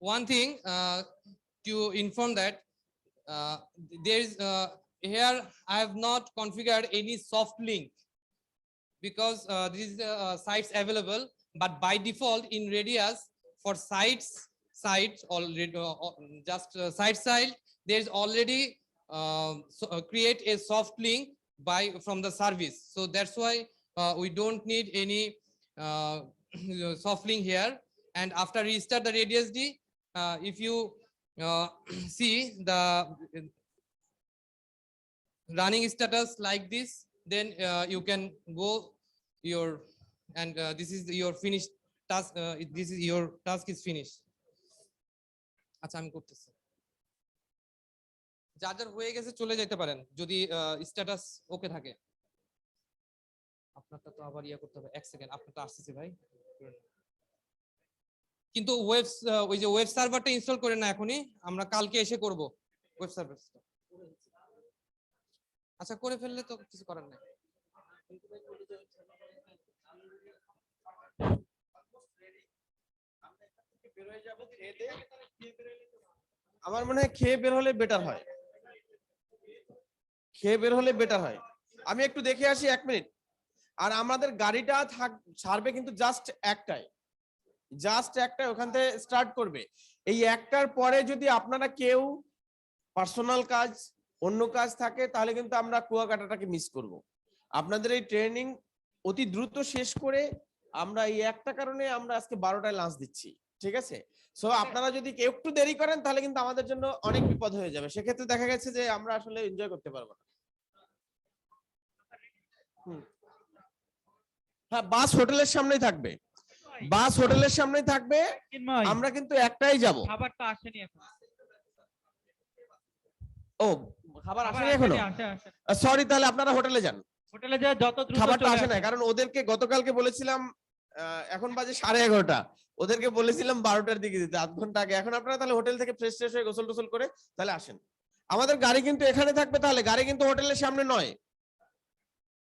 one thing to inform that there is here I have not configured any soft link because this is sites available, but by default in radius for sites already just side there is already create a soft link by from the service, so that's why we don't need any soft link here. And after restart the radius D, if you see the running status like this, then you can go your and this is your finished task. This is your task is finished. আচ্ছা আমি করতেছি। যার যার হয়ে গেছে চলে যেতে পারেন যদি স্ট্যাটাস ওকে থাকে। আপনারটা তো আবার ইয়া করতে হবে, এক সেকেন্ড, আপনারটা আসতেছে ভাই। কিন্তু ওই যে ওয়েব সার্ভারটা ইনস্টল করেন না এখনই, আমরা কালকে এসে করব ওয়েব সার্ভারটা। আচ্ছা করে ফেললে তো কিছু করার নাই। আমার মনে হয় খেয়ে বের হলে বেটার হয়, খেয়ে বের হলে বেটার হয়। আমি একটু দেখে আসি 1 মিনিট। আর আমাদের গাড়িটা ছাড়বে কিন্তু জাস্ট একটাই, ওখান থেকে স্টার্ট করবে। এই একটার পরে যদি আপনারা কেউ পার্সোনাল কাজ, অন্য কাজ থাকে, তাহলে কিন্তু আমরা কুয়াকাটাটাকে মিস করব। আপনাদের এই ট্রেনিং অতি দ্রুত শেষ করে আমরা এই একটা কারণে আমরা আজকে 12টায় লাঞ্চ দিচ্ছি, ঠিক আছে? সো আপনারা যদি একটু দেরি করেন তাহলে কিন্তু আমাদের জন্য অনেক বিপদ হয়ে যাবে, সেক্ষেত্রে দেখা গেছে যে আমরা আসলে এনজয় করতে পারবো না। হ্যাঁ, বাস হোটেলের সামনেই থাকবে, বাস হোটেলের সামনেই থাকবে। আমরা কিন্তু একটাই যাব। খাবারটা আসেনি এখন। ও, খাবার আসেনি এখনো? সরি, তাহলে আপনারা হোটেলে যান। হোটেলে যা যত দ্রুত খাবারটা চলে আসে না, আসে। কারণ ওদেরকে গতকালকে বলেছিলাম এখন বাজে 11:30, ওদেরকে বলেছিলাম 12টার দিকে দিতে, 8 ঘন্টা আগে। এখন আপনারা তাহলে হোটেল থেকে ফ্রেশ হয়ে গোসল টোসল করে তাহলে আসেন। আমাদের গাড়ি কিন্তু এখানে থাকবে, তাহলে গাড়ি কিন্তু হোটেলের সামনে নয়,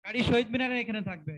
গাড়ি শহীদ মিনারের এখানে থাকবে।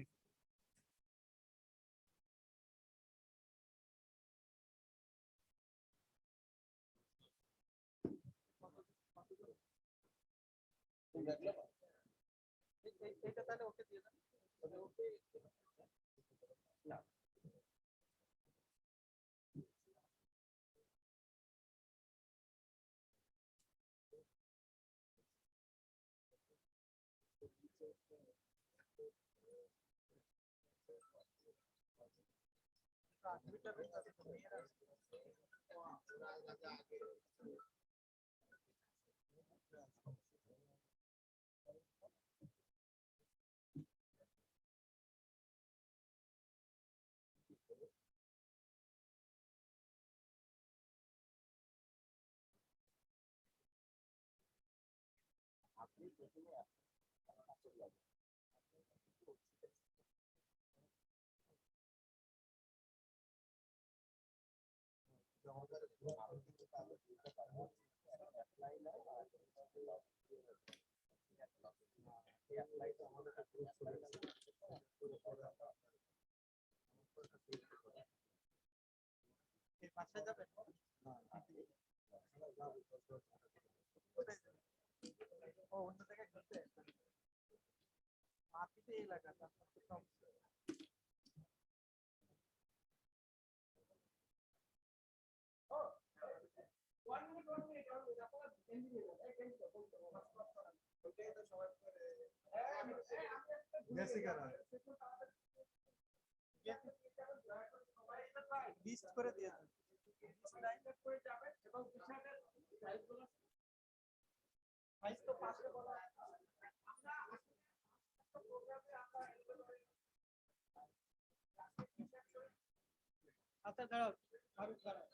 আচ্ছা দাঁড়াও, ফারুক দাঁড়াও।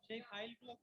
সেই ফাইলগুলো